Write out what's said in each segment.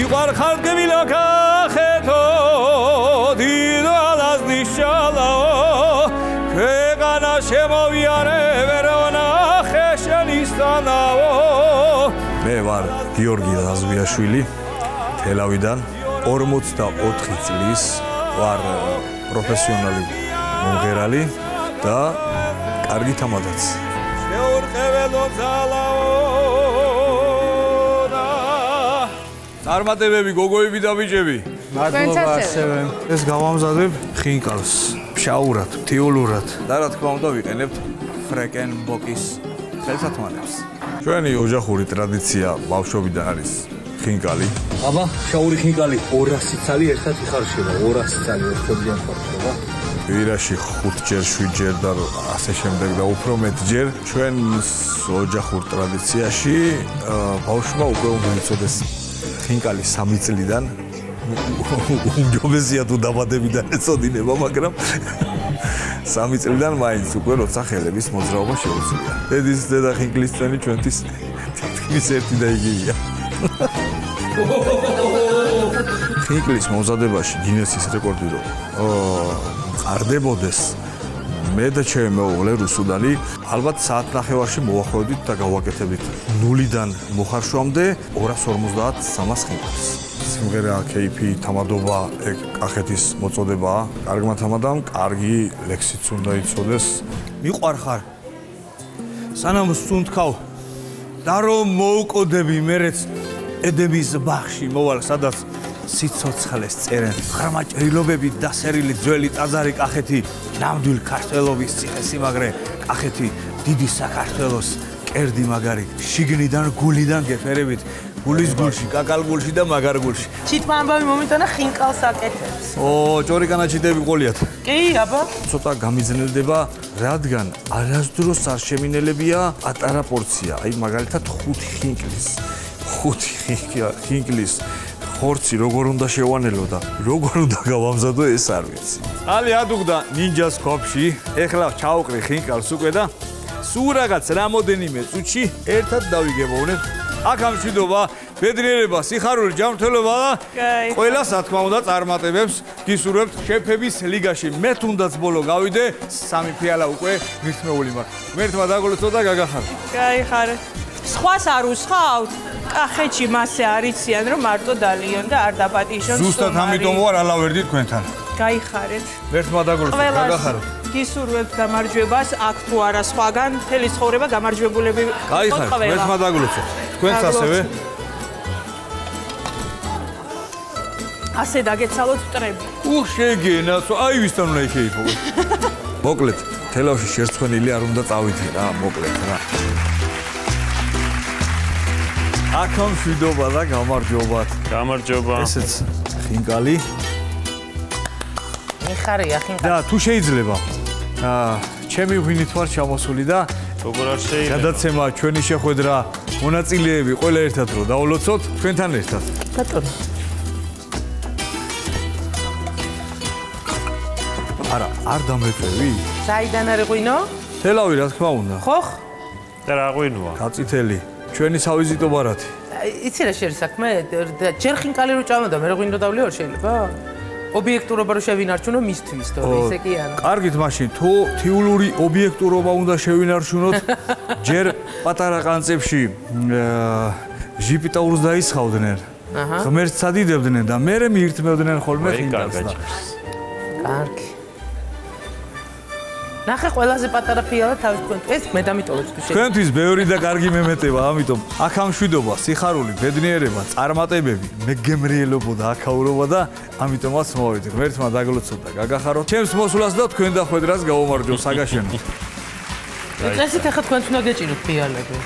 მიყვარ ხალგვილა კახეთო დიდ ალას ნიშალაო ქვეყანა შემოვიარე ვერ ვნახე შენისთანაო მე ვარ გიორგი რაზვიაშვილი თელავიდან 44 წლის ვარ პროფესიონალი მომღერალი და კარგი თამადაც შეურყეველო ძალაო წარმატებები გოგოები და ბიჭები მადლობა ასევე ეს გავამზადებ ხინკალს ფშაურად თიულურად და რა თქმა უნდა ვიყენებთ ფრეკენბოკის ხელსათმანებს ჩვენი ოჯახური ტრადიცია ბავშვობიდან არის ხინკალი აბა შაური ხინკალი 200 ცალი ერთად იხარშება 200 ცალი ერთობლიან ხარშება ვირაში 5-ჯერ 7-ჯერ და ასე შემდეგ და უფრო მეტჯერ ჩვენ ოჯახურ ტრადიციაში ბავშვმა უკვე უნდა იცოდეს ხინკალი 3 წლიდან უმჯობესია თუ დაბადებიდან ეწოდინება მაგრამ 3 წლიდან მაინც უკვე როცა ხელების მოძრაობა შეუძლია დედის დედა ხინკლის წვენი ჩვენთვის თითქმის ერთი და იგივეა ხინკლის მომზადებაში გინესის რეკორდი რომ ყარდებოდეს მე და ჩემი მეუღლე რუსუდანი ალბათ საათნახევარში მოვახვედით და გავაკეთებით 0-დან მოხარშვამდე 250-300 ხინკალს სიმღერა კეიფი თამადობა კახეთის მოწოდებაა კარგმა თამადამ კარგი ლექსიც უნდა იცოდეს მიყვარხარ სანამ სუნთქავ და რომ მოუკოდები მერეც ედების ბაღში მოვალ სადაც სიცოცხლეს წერენ ღრმა ჭრილობებით დასერილი ძველი ტაძარი კახეთი ნამდვილ ქართველობის ციხესიმაგრე კახეთი დიდი საქართველოს კერდი მაგარი შიგნიდან გულიდან გეფერებით გულის გულში კაკალგულში და მაგარგულში ჩიტმა ამბავი მომიტანა ხინკალს აკეთებს ჭორიკანაჩიტები ყოლიათ კი აბა ცოტა გამიზნელდება რადგან არასდროს არ შემინელებია პატარა პორცია აი მაგალითად 5 ხინკლის ხორცი როგორ უნდა შევანელო და როგორ უნდა გავამზადო ეს არ ვიცი. ალი ადუგდა ნინჯას ქოფში, ეხლა ჩაუყრი ხინკალს უკვე და სულ რაღაც რამოდენიმე წუთში ერთად დავიგებოვნებ. აქ ამ მშვიდობა, ბედნიერება, სიხარული, ჯანმრთელობა და ყველას რა თქმა უნდა წარმატებებს გისურვებთ შეფების ლიგაში. მე თუნდაც ბოლო გავიდე, 3 ფიალა უკვე მირთმეული მაქვს. მერთმა დაგულოცო და გაგახარო. გაიხარე. სხვას არ უსხავთ? კახეთში მასე არიციან რომ მარტო დალიონ და არ დაპატიჟონ. ზუსტად ამიტომ ვარ ალავერდი თქვენთან. გაიხარეთ. მერთმა დაგულოცო, გაგახარო. გისურვებთ გამარჯვებას, აქ თუ არა სხვაგან, მთელი ცხოვრება გამარჯვებულები იყოთ ყველა. მერთმა დაგულოცო. თქვენც ასევე. ასე დაგეცალოთ მტრები. შეგენას, აი ვისთან უნდა იქეიფო. მოკლედ, თელავში შერცხვენილი არ უნდა წავითი რა, მოკლედ რა. აქ ამ მშვიდობა და გამარჯობათ. გამარჯობა. ესეც ხინკალი. მიხარია ხინკალი. და თუ შეიძლება ჩემი ღვინით ვარ ჩამოსული და როგორ არ შეიძლება. გადაცემა ჩვენი შეხვედრა მონაწილეები ყველა ერთად რო დავულოცოთ თქვენთან ერთად. ბატონო. არა, არ დამეწევი? საიდან არის ღვინო? თელავი რა თქმა უნდა. ხო? და რა ღვინოა? გაწითელი. ჩვენი სავიზიტო ბარათი. იცი რა შეიძლება საქმე? ჯერ ხინკალი რო ჭამა და მე ღვინო დავლიო შეიძლება? ობიექტურობა რო შევინარჩუნო მისთვის თორე ისე კი არა. კარგით მაშინ თუ თიულური ობიექტურობა უნდა შევინარჩუნოთ ჯერ პატარა ყანწებში ჟიპიტაურს დაისხავდნენ. ღმერთს სადიდებდნენ და მერე მიირთმევდნენ ხოლმე ხინკალს. კარგი. ნახე ყველაზე პატარა ფიალა თავის თქვენ ეს მე დამიტოვეთ თუ შეიძლება. თქვენთვის ბევრი და კარგი მემეტება, ამიტომ აქ ამ მშვიდობა, სიხარული, ბედნიერება, წარმატებები, მეგემრიელობა და აქაურობა და ამიტომაც მოვიდეთ. ღმერთმა დაგლოცოთ და გაგახაროთ. ჩემს მოსვლას და თქვენ დახვედრას გაუმარჯო საგაშენო. წესით ახლა თქვენც უნდა გეჭიროთ ფიალები.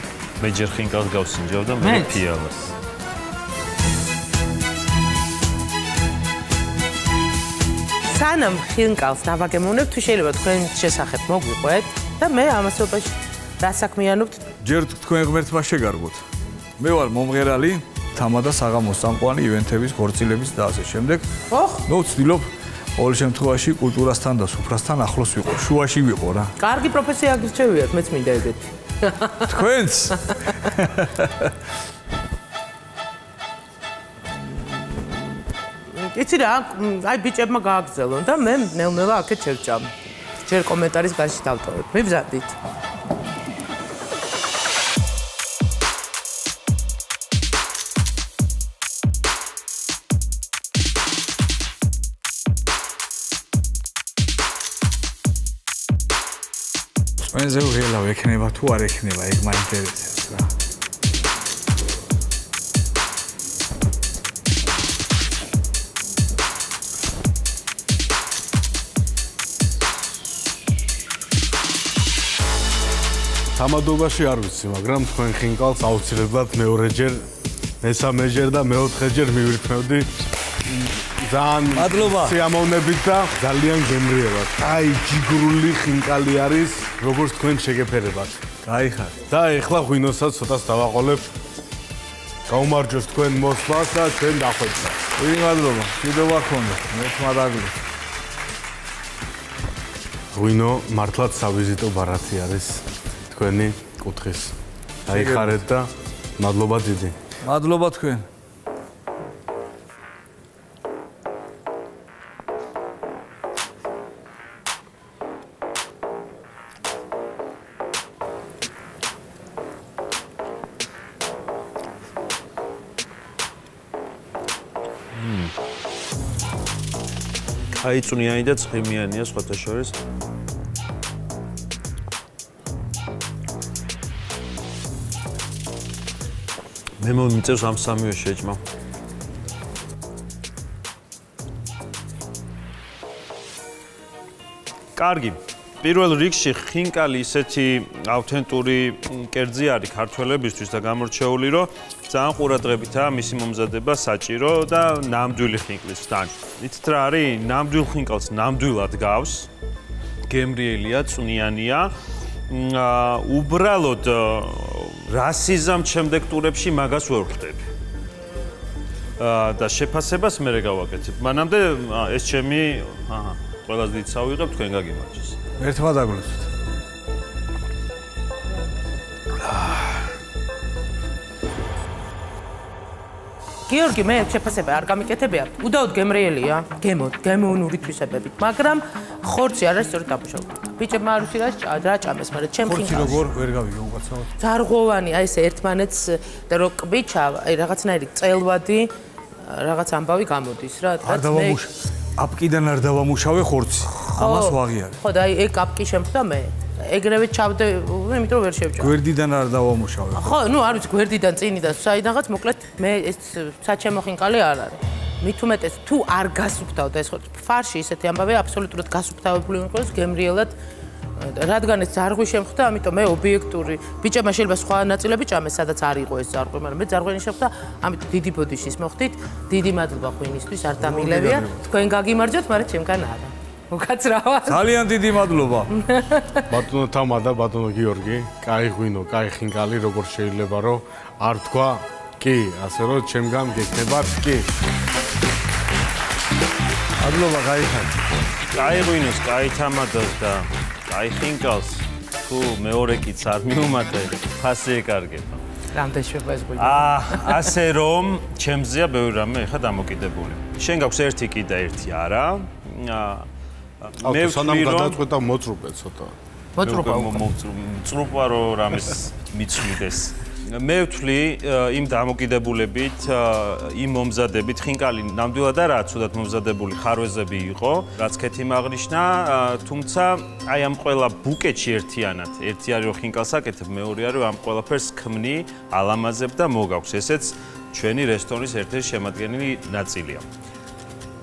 მე ჯერ ხინკალს გავსინჯავ და მე ფიალას. სანამ ხინკალს დავაგემოვნებ, თუ შეიძლება თქვენ შესახებ მოგვიყვეთ და მე ამასობაში რა საქმიანობთ? ჯერ თქვენ ღმერთმა შეგარგოთ. მე ვარ მომღერალი, თამადა საღამოს წამყვანი ივენთების, ხორცილების და ასე შემდეგ. ნუ ვცდილობ ყოველ შემთხვევაში კულტურასთან და სუფრასთან ახლოს ვიყო, შუაში ვიყო რა. კარგი პროფესია აგირჩევიათ, მეც მინდა ეგეთი. თქვენც? იცი რა, აი ბიჭებმა გააგრძელონ და მე ნელ-ნელა აქეთ შევჭამ. ჯერ კომენტარის გარშე დავტოვებ. მიბზადით. When's it real? We can never two are ekhნება, ეგ მაინტერესებს რა. თამადობაში არ ვიცი, მაგრამ თქვენ ხინკალს აუცილებლად მეორეჯერ, მესამეჯერ და მეოთხეჯერ მივირთმევდი. ძალიან მადლობა. სიამოვნებით და ძალიან გემრიელად. აი, ჯიგრული ხინკალი არის, როგორც თქვენ შეგეფერებათ. გაიხარ. და ეხლა ღვინოსაც ცოტას დავაყოლებ. გაუმარჯოს თქვენ მოსვლას და ჩვენ დახვეწა. დიდი მადლობა. კიდევ აქონდა. მე თმადაგლო. ღვინო მართლაც სავიზიტო ბარათი არის თქვენი კუთხის. დაიხარეთ და მადლობა დიდი. მადლობა თქვენ. აი წვნიანი და ცხიმიანია სხვათა შორის. მე მომიწევს ამ სამივე შეჭმა. კარგი. პირველ რიგში ხინკალი ისეთი ავთენტური კერძი არის ქართველებისთვის და გამორჩეული, რომ ძალიან ყურადღებითაა მისი მომზადება საჭირო და ნამდვილი ხინკლისგან. იცით რა არის? ნამდვილ ხინკალს ნამდვილად გავს. გემრიელია, წვნიანია. უბრალოდ რასიზამ შემდეგ ტურებში მაგას ვერ ხვდები. და შეფასებას მე გავაკეთებ. მანამდე ეს ჩემი ყველაზე დიდ სავიღებ თქვენ გაგიმარჯოს. ერთმადაგლოთ. გიორგი, მე შეფასება არ გამიკეთებია. უდაოდ გემრიელია, გემოვნური თვისებებით, მაგრამ ხორცი არ არის სწორედ დამუშავებული. ბიჭებმა არ ვიცი რა ჭამეს, მაგრამ ჩემ ხინკალს. ხორცი როგორ ვერ გავიგე უკაცრავად. ძარღვოვანი, აი ეს ერთმანეთს და რო კბიჩა, აი რაღაცნაირი წელვადი რაღაც ამბავი გამოდის რა. არ დავამუშავე. აპკიდან არ დავამუშავე ხორცი. ამას ვაღიარე. ხო და აი ეგ აპკი შემხვდა მე. ეგრევე ჩავდე, იმიტომ რომ ვერ შევჭამ. გვერდიდან არ დავამუშავე. ხო, ნუ არ ვიცი, გვერდიდან წინიდან საიდანღაც მოკლედ მე ეს საჩემო ხინკალი არ არის. მით უმეტეს თუ არ გასუფთავდა ეს ფარში ისეთი ამბავია აბსოლუტურად გასუფთავებული მიყოლოს გემრიელად რადგან ეს ზარღვი შემხვდა, ამიტომ მე ობიექტური ბიჭებმა შეიძლება სხვა ნაწილები ჭამეს, სადაც არ იყო ეს ზარღვი, მაგრამ მე ზარღვენი შემხვდა, ამიტომ დიდი ბოდიშის მოხდით. დიდი მადლობა ღვინისთვის, არ დამილებია. თქვენ გაგიმარჯოთ, მაგრამ ჩემგან არა. უკაცრავად. ძალიან დიდი მადლობა. ბატონო თამა და ბატონო გიორგი, კაი ღვინო, კაი ხინკალი, როგორ შეიძლება რომ არ თქვა კი, ასე რომ ჩემგან გექნებათ კი. მადლობა, გაიხარ. კაი ღვინოს, კაი თამადას და კაი ხინკალს თუ მეორე კიც არ მიუმატე, ფასი ეკარგება. რამდენი შეება ეს ღვინო? ასე რომ ჩემზეა ბევრი რამე ეხა დამოკიდებული. შენ გაქვს ერთი კი და ერთი არა. მე ვთვლი რომ გადაწყვეტა მოწრუპე ცოტა. მოწრუპა რომ რამეს მიცვიდეს. მე ვთვლი იმ დამოკიდებულებით, იმ მომზადებით, ხინკალი ნამდვილად არაა ცუდად მომზადებული ხარვეზები იყო, რაც ქეთი მაღნიშნა, თუმცა აი ამ ყველა ბუკეტში ერთიანად, ერთი არის რომ ხინკალს აკეთებ, მეორე არის რომ ამ ყველაფერს ქმნი, ალამაზებ და მოგაქვს. ესეც ჩვენი რესტორნის ერთ-ერთი შემადგენელი ნაწილია.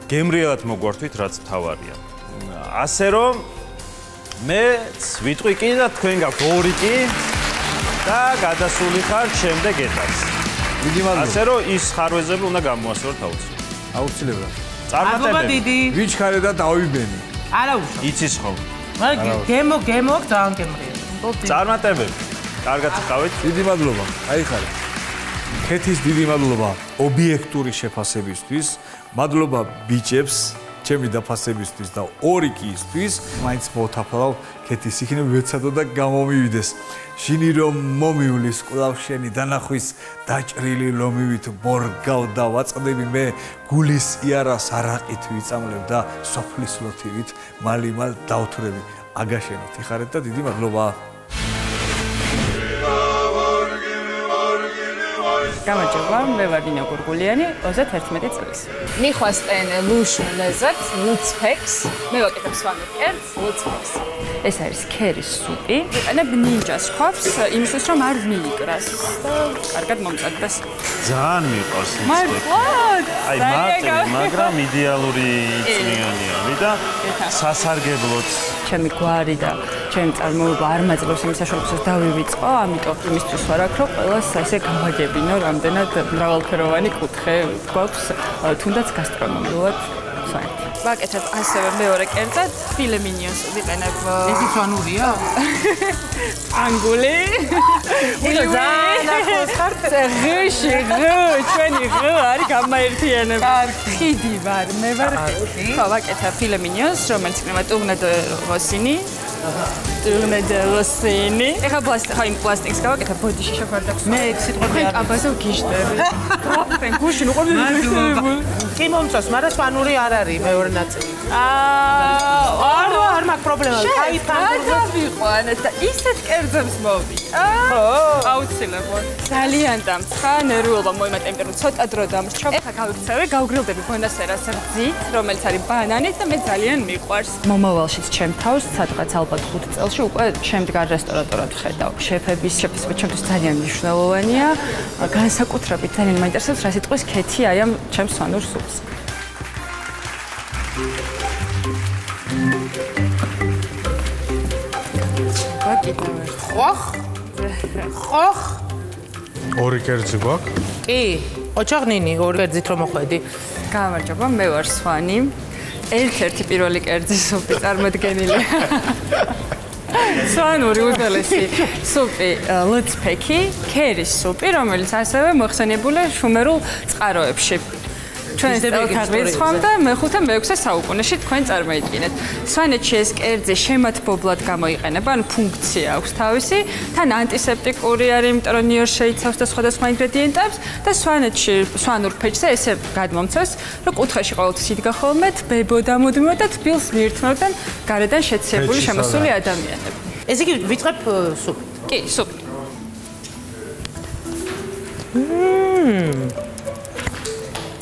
გემრიელად მოგვართვით, რაც მთავარია. ასე რომ მეც ვიტყვი კი და თქვენ გაქვთ ორი კი და გადასული ხარ შემდეგ ეტაპს. დიდი მადლობა. ასე რომ ის ხარვეზები უნდა გამოასწოროთ აუცილებლად. აუცილებლად. მადლობა დიდი. ვიჩქარე და დავიბენი. არა უშო. იცის ხო? მაგრამ გემო ძალიან გემრიელი. წარმატებები. კარგად იყავით. დიდი მადლობა. გაიხარე. ქეთის დიდი მადლობა ობიექტური შეფასებისთვის. მადლობა ბიჭებს, ჩემი დაფასებისთვის და 2 კი ისთვის, მაინც მოვთაფლავ ქეთის იქნებ ვეცადო და გამომივიდეს. შინი რომ მომივლის კვლავ შენი დანახვის დაჭრილი ლომივით ბორგავ და ვაწყდები მე გულის იარას არაყით ვიწამლებ და სოფლის ლოთივით მალიმალ დავთვრები. აგაშენოთ იხარეთ და დიდი მადლობა. გამარჯობა, მე ვარ ნინო გურგულიანი, 31 წლის. მიხვასტენ ლუშ ლეზათ, ლუცფექს, მე ვაკეთებ სვანურ კერძს, ლუცფექს. ეს არის ქერის სუპი. ვიყენებ ნინჯას ხობს, იმისთვის რომ არ მიიკრას და კარგად მომწადდეს. ძალიან მიყვარს ლუცფექს. მართლაც? აი მარტივი, მაგრამ იდეალური წვნიანია და სასარგებლოც. ჩემი გვარი და ჩემი წარმოება არ მაძლევს იმ საშუალებებს დავივიწყო, ამიტომ იმისთვის ვარ აქ, რომ ყველას ასე გავაგებინო, რამდენად მრავალფეროვანი კუთხე გვაქვს, თუნდაც გასტრონომიულად საერთოდ. ვაკეთებ ასევე მეორე კერძად, ფილე მინიონს ვიყენებ. ეს სვანურია? ანგული. ძალიან ახლოს ხართ. ღიში, ჩვენი ღი არის გამაერთიანება. ხიდი ვარ, მე ვარ ხიდი. ხო, ვაკეთებ ფილე მინიონს, რომელიც იქნება ტურნე დე როსინი. ტურნე დე როსინი. ეხლა პლასტიკს გავაკეთებ ბოდიში შეფარდaks. მე ეგ სიტყვები არ აბაზე გიშდები. ტრაფენ გუშინ უყურდი მიხდები. კი მომწონს, მაგრამ სვანური არ არის მეორე ნაწილი. არ მაქვს პრობლემა. აი დავიყვანე და ისეთ კერძებს მოვიდა. ხო, აუცილებლად. ძალიან დამცხა, ნერვიულობა მოიმატა, იმიტომ რომ ცოტა დრო დამრჩა. ეხლა გავიქცევი, გავგრილდები ბონასერას რძით, რომელიც არის ბანანით და მე ძალიან მიყვარს. მომავალშიც ჩემ თავს სადღაც ალბათ 5 წელში უკვე შემდგარ რესტორატორად ვხედავ. შეფების შეფასება ჩემთვის ძალიან მნიშვნელოვანია. განსაკუთრებით ძალიან მაინტერესებს რა სიტყვის ქეთი აი ამ ჩემს სვანურ სუპს. ხოხ? ორი კერძი გვაქვს? კი, ოჩაღნინი ორი კერძით რომ მოხვედი. გამარჯობა, მე ვარ სვანი. ერთ-ერთი პირველი კერძი სუპი წარმოდგენილია. სვანური უძველესი სუპი ლუცფექი, ქერის სუპი, რომელიც ასევე მოხსენიებულია შუმერულ წყაროებში. ჩვენ წელთაღრიცხვამ და მე-5-მე-6 საუკუნეში თქვენ წარმოიდგინეთ. სვანეთში ეს კერძი შემათბობლად გამოიყენება, ანუ ფუნქცია აქვს თავისი, თან ანტისეპტიკური არის, იმიტომ რომ ნიორს შეიცავს და სხვადასხვა ინგრედიენტებს და სვანეთში სვანურ ფეჭზე ესე გადმომცეს, რომ კუთხეში ყოველთვის იდგა ხოლმე თბებო დამუდმო და თბილს მიირთმევდნენ გარედან შეცებული შემოსული ადამიანები. ესე იგი ვიწყებ სუპი. კი, სუპი.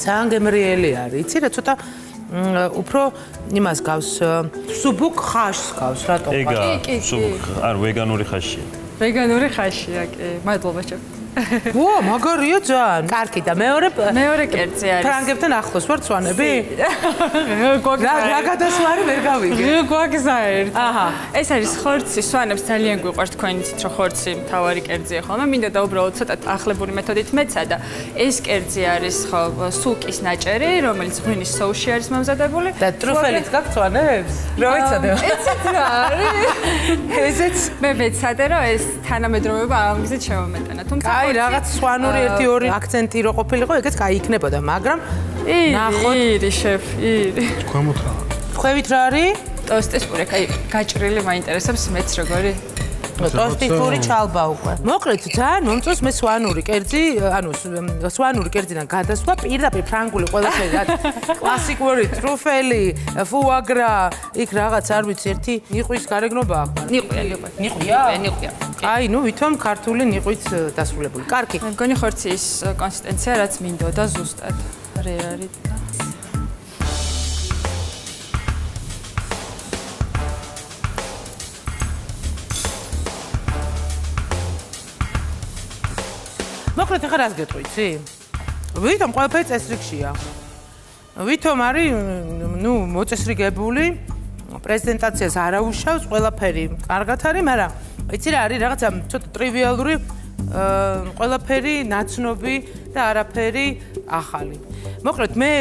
ძალიან გემრიელი არის. იცი რა ცოტა უფრო იმას გავს სუბუქ ხაშს გავს რატო? ეგა სუბუქ არ ვეგანური ხაშია. ვეგანური ხაშია, კი. მადლობა ჩემ. ვა, მაგარია ძალიან. კარგი და მეორე კერძი არის. ფრანგებთან ახლოს ვარ სვანები? გვაგზა. რა გადასვლარი ვერ გავიგე. გვაგზა ერთ. აჰა. ეს არის ხორცი, სვანებს ძალიან გვიყვარს თქვენ იცით რომ ხორცი მთავარი კერძია ხოლმე. მინდა და უბრალოდ ცოტა ახლებური მეთოდით მეცადა. ეს კერძი არის ხო სუკის ნაჭერი, რომელიც ღვინის соуში არის მომზადებული. და ტრუფელით გაქვს სვანებს? რა ვიცადე? ეცეთ რა არის? ესეც მე მეცადე რომ ეს თანამედროვეობა ამ გზით შემომეტანა. თუმცა აი რაღაც სვანური 1-2 აქცენტი რო ყოფილიყო, ეგეც გაიქნებოდა, მაგრამ ნახოთ. ირი შეფ, ირი. ქვემოთ რა? ხვევით რა არის? ტოსტის პურე, აი გაჭრილი მაინტერესებს მეც როგორი. ტოსტის პური ჩალბა უკვე. მოკლედ ძალიან მომწონს მე სვანური კერძი, ანუ სვანური კერძიდან გადასვლა პირდაპირ ფრანგული ყველაფერი რაც კლასიკური ტრუფელი, ფუაგრა, იქ რაღაც არ ვიცი ერთი ნიყვის გარეგნობა აქვს. ნიყვია? აი, ნუ ვითომ ქართული ნიყვით დასრულებული. კარგი. მე მგონი ხორცის კონსისტენცია რაც მინდოდა ზუსტად. რე არის და მოკლედ ახლა რას გეტყვი, იცი? ვითომ ყველაფერი წესრიგშია. ვითომ არის, ნუ მოწესრიგებული, პრეზენტაციას არაუშავს, ყველაფერი კარგად არის, მაგრამ იცი რა არის, რაღაცა ცოტა ტრივიალური ყველაფერი ნაცნობი და არაფერი ახალი. მოკლედ მე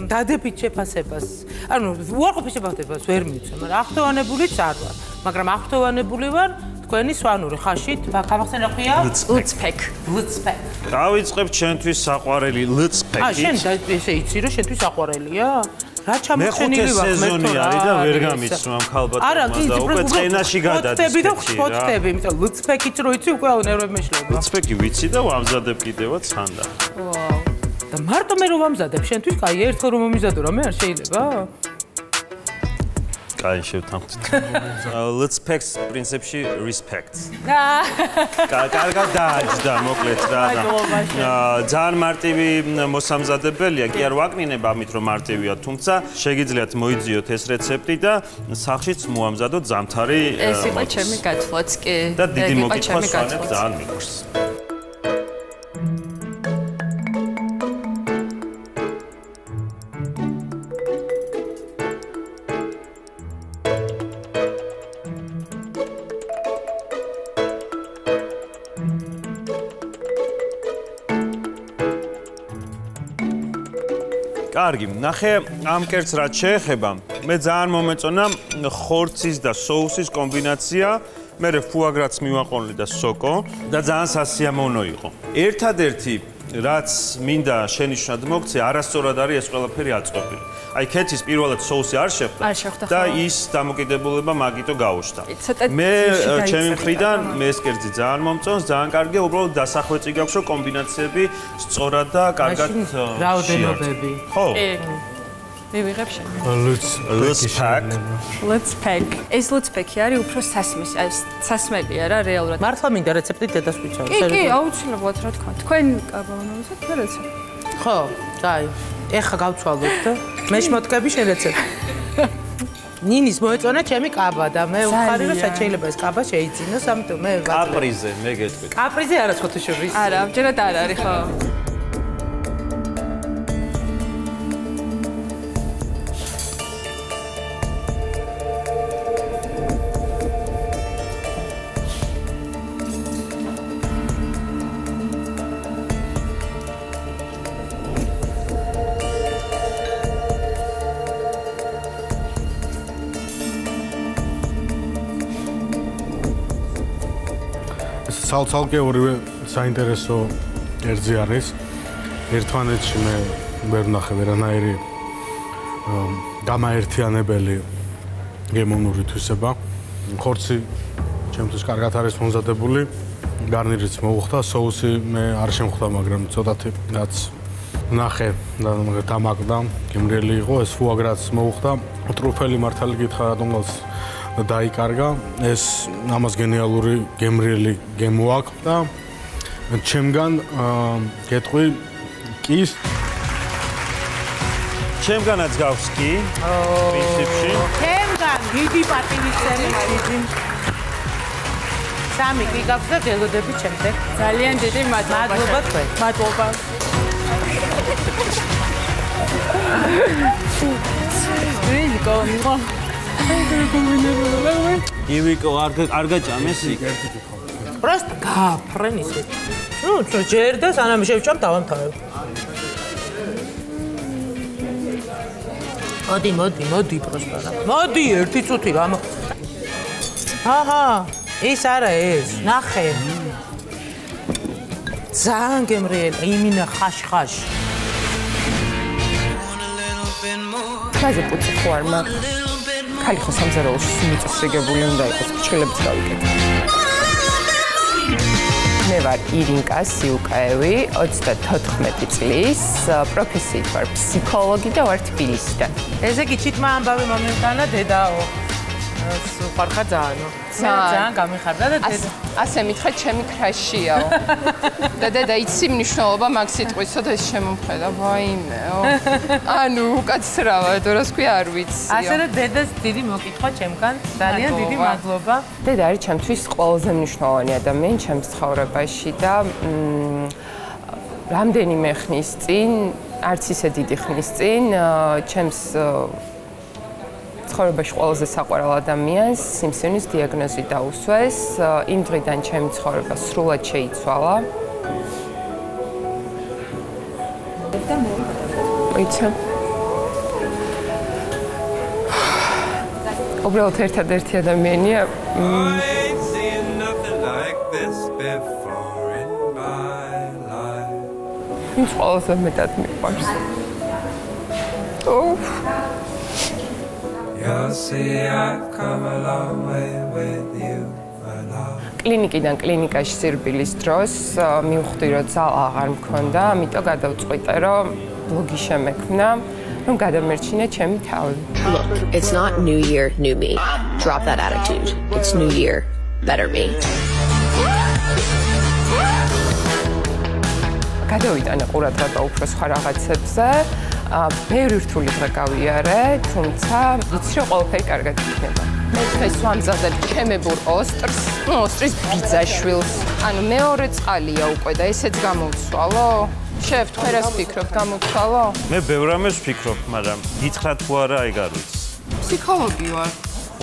დადებით შეფასებას, ანუ უარყოფის შეფასებას ვერ მივცემ, მაგრამ ახტოვანებულიც არ ვარ, მაგრამ ახტოვანებული ვარ თქვენი სვანური ხაშით, გამახსენ რა ქვია? ლუცფეკ. დავიწყებ ჩვენთვის საყვარელი ლუცფეკით. შენ ესე იცი რომ შენთვის საყვარელია? რა ჩამოჩენილი ვარ მე სეზონი არის და ვერ გამიცნო ამ ქალბატონმა და უკვე წენაში გადადის და ხოთები, იმიტომ ლუცფეკიც რო იცი უკვე ნერვები მეშლება. ლუცფეკი ვიცი და ვამზადებ კიდევაც ხანდა. ვაუ. და მარტო მე რო ვამზადებ, შენთვის კაი, ერთხელ რომ მომიზადო რამე არ შეიძლება? კაი, შევთანხმდით. ლუცფეკს პრინციპში respect. კარგად დააჯდა მოკლედ რა. ძალიან მარტივი მოსამზადებელია, კი არ ვაკნინებ ამით რომ მარტივია, თუმცა შეგიძლიათ მოიძიოთ ეს რეცეპტი და სახლშიც მოამზადოთ ზამთარი. ეს იყო ჩემი გათვლაც კი. და დიდი მოკითხვა სვანებს ძალიან მიყვარს. კარგი, ნახე ამ კერძს რაც შეეხება, მე ძალიან მომეწონა ხორცის და соуსის კომბინაცია, მე ფუაგრაც მივაყოლე და სოკო და ძალიან სასიამოვნო იყო. ერთადერთი რაც მინდა შენიშნად მოგცე, არასწორად არის ეს ყველაფერი აწყობილი. აი ქეთის პირველად соуსი არ შეხვდა და ის დამოკიდებულება მაგიტო გაუშვდა. მე ჩემი მხრიდან მე ეს კერძი ძალიან მომწონს, ძალიან კარგია, უბრალოდ დასახვეწი გაქვს რომ კომბინაციები სწორად და კარგად რაოდენობები. ხო. მივიღებ შენ. Lutspek. ეს ლუცფეკი არის უფრო სასმის, აი სასმელია რა რეალურად. მართლა მინდა რეცეპტი დედას ვიცავ. კი, აუცილებლად რა თქვა. თქვენ კაბანოვიცით და რეცეპტი. ხო, კაი. ეხა გავცვალოთ და მე შემოდგები შენ რეცეპტი. ნინის მოეწონა ჩემი კაბა და მე ვხარი რომ შეიძლება ეს კაბა შეიძინოს, ამიტომ მე კაპრიზე, მე გეტყვი. კაპრიზე არა ხოთუშორის. არა, ამჯერად არ არის ხო. ცალკე ორივე საინტერესო კერძი არის. ერთმანეთში მე ვერ ვნახე ვერანაირი გამაერთიანებელი გემოვნური თვისება. ხორცი ჩემთვის კარგად არის მომზადებული, გარნირიც მოუხდა, соуსი მე არ შემხვდა, მაგრამ ცოტათი რაც ვნახე და დამაგდა, გემრიელი იყო, ეს ფუაგრაც მოუხდა. ტრუფელი მართალი გითხრა რატომაც დაიკარგა, ეს ამას გენიალური გემრიელი გემო აქვს და ჩემგან გეტყვი კის ჩემგანაც გავს კი პრინციპში ჩემგან დიდი პატივისცემი დიდი სამი კი გაქვს და გელოდები ჩემთან ძალიან დიდი მადლობა თქვენ მადლობა რიგო მო ივიკო არ გაჭამეს იქ просто გაფრენ ისე ნუ ჯერდა სანამ შევჭამ დავამთავრებ მოდი просто რა მოდი ერთი წუთი რა აჰა ის არა ეს ნახე ძალიან გემრიელი იმინა ხაშ ხაზე პუცი ხო არ მაგ ხალი ხო სამზარეულოში სიმიწისრიგებული უნდა იყოს ფრჩხილებს გავიკეთე მე ვარ ირინკა სიუკაევი 34 წლის პროფესიით ვარ ფსიქოლოგი და ვარ თბილისიდან ესე კი ჩიტმა ამბავი მომენტანა დედაო სუპარხა ძალიან გამიხარდა და დედა ასე მითხრა ჩემი ქრაშიაო და დედა იცი მნიშვნელობა მაგ სიტყვისა და ეს შემომხედა ვაიმეო ანუ უკაცრავად რას ქვია არ ვიცი ასე რომ დედას დიდი მოკითხვა ჩემგან ძალიან დიდი მადლობა დედა არის ჩემთვის ყველაზე მნიშვნელოვანი ადამიანი ჩემს ცხოვრებაში და რამდენიმე ხნის წინ არც ისე დიდი ხნის წინ ჩემს ცხოვრებაში ყველაზე საყვარელ ადამიანს სიმსივნის დიაგნოზი დაუსვეს. იმ დღიდან ჩემი ცხოვრება სრულად შეიცვალა. და მოიცა. უბრალოდ ერთადერთი ადამიანია ის ყველაზე მეტად მიყვარს. კლინიკიდან კლინიკაში სირბილის დროს მივხვდი, რომ ძალ აღარ მქონდა, ამიტომ გადავწყვიტე, რომ ბლოგი შემექმნა, რომ გადამერჩინე ჩემი თავი. It's not new year, new me. Drop that attitude. It's new year, better me. გადავიტანე ყურადღება უფრო სხვა რაღაცებზე. ბევრი რთული დღე გავიარე, თუმცა ვიცი, რომ ყველაფერი კარგად იქნება. მე დღეს ვამზადებ ჩემებურ ოსტრს, ოსტრის ბიძაშვილს. ანუ მეორე წყალია უკვე და ესეც გამოვცვალო. შევ, თქვენ რას ფიქრობთ, გამოვცვალო? მე ბევრ რამეს ვფიქრობ, მაგრამ გითხრათ თუ არა, ეგ არ ვიცი. ფსიქოლოგი ვარ.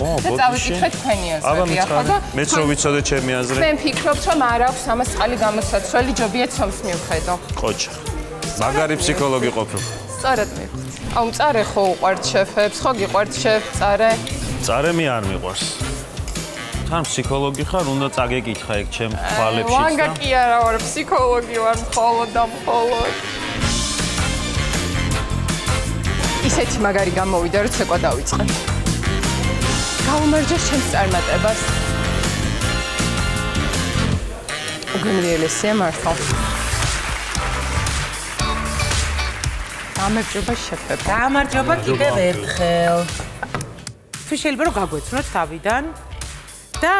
და წავიკითხეთ თქვენი აზრები ახლა და მეც რო ვიცოდე ჩემი აზრი. მე ვფიქრობთ, რომ არ აქვს ამას წყალი გამოსაცვლელი, ჯობია ცომს მივხედო. ყოჩა. მაგარი ფსიქოლოგი ყოფილ. სწორად მივხვდი. აუ მწარე ხო უყვართ შეფებს, ხო გიყვართ შეფ მწარე? მწარე მე არ მიყვარს. თან ფსიქოლოგი ხარ, უნდა წაგეკითხა ეგ ჩემ თვალებშიც და. ვანგა კი არა ვარ, ფსიქოლოგი ვარ მხოლოდ და მხოლოდ. ისეთი მაგარი გამოვიდა, რომ ცეკვა დავიწყე. გაუმარჯოს ჩემს წარმატებას. უგემრიელესია მართლა. გამარჯობა შეფებ. გამარჯობა კიდევ ერთხელ. თუ შეიძლება რომ გაგვეცნოთ თავიდან და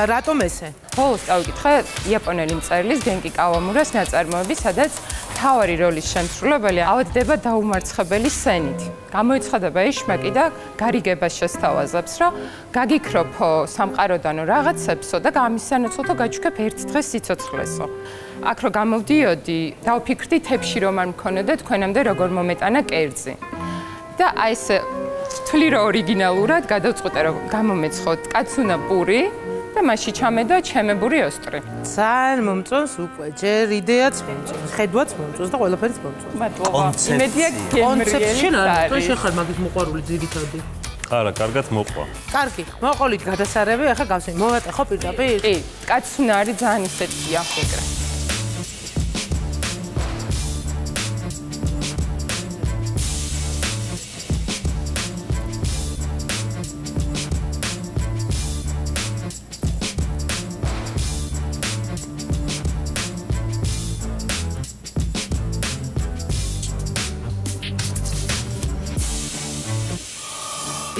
რატომ ესე? ბოლოს წავიკითხე იაპონელი მწერლის გენკი კავამურას ნაწარმოები, სადაც მთავარი როლის შემსრულებელი ავადდება დაუმარცხებელი სენით. გამოიცხადება ეშმაკი და გარიგებას შესთავაზებს, რომ გაგიქროფო სამყაროდანო რაღაცებსო და გამისანაცვლო გაჩვქებ ერთ დღეს სიცოცხლესო. აქ რო გამოვდიოდი, დავფიქრდი თებში რომ არ მქონოდა თქვენამდე როგორ მომეტანა კერძი. და აი ესე თვლი რომ ორიგინალურად გადავწყვიტე რომ გამომეცხოთ კაცუნა პური და მასში ჩამედო ჩემებური ოსტრი. ძალიან მომწონს უკვე, ჯერ იდეაც მომწონს, ხედვაც მომწონს და ყველაფერიც მომწონს. მადლობა. იმედია გემრიელი. შენ არ თქვენ შეხარ მაგის მოყვარული ძირითადი. არა, კარგად მოყვა. კარგი, მოყოლით გადასარევი, ახლა გავსვენ. მოვატე ხო პირდაპირ? კი, კაცუნა არის ძალიან ისეთია, ეგრე.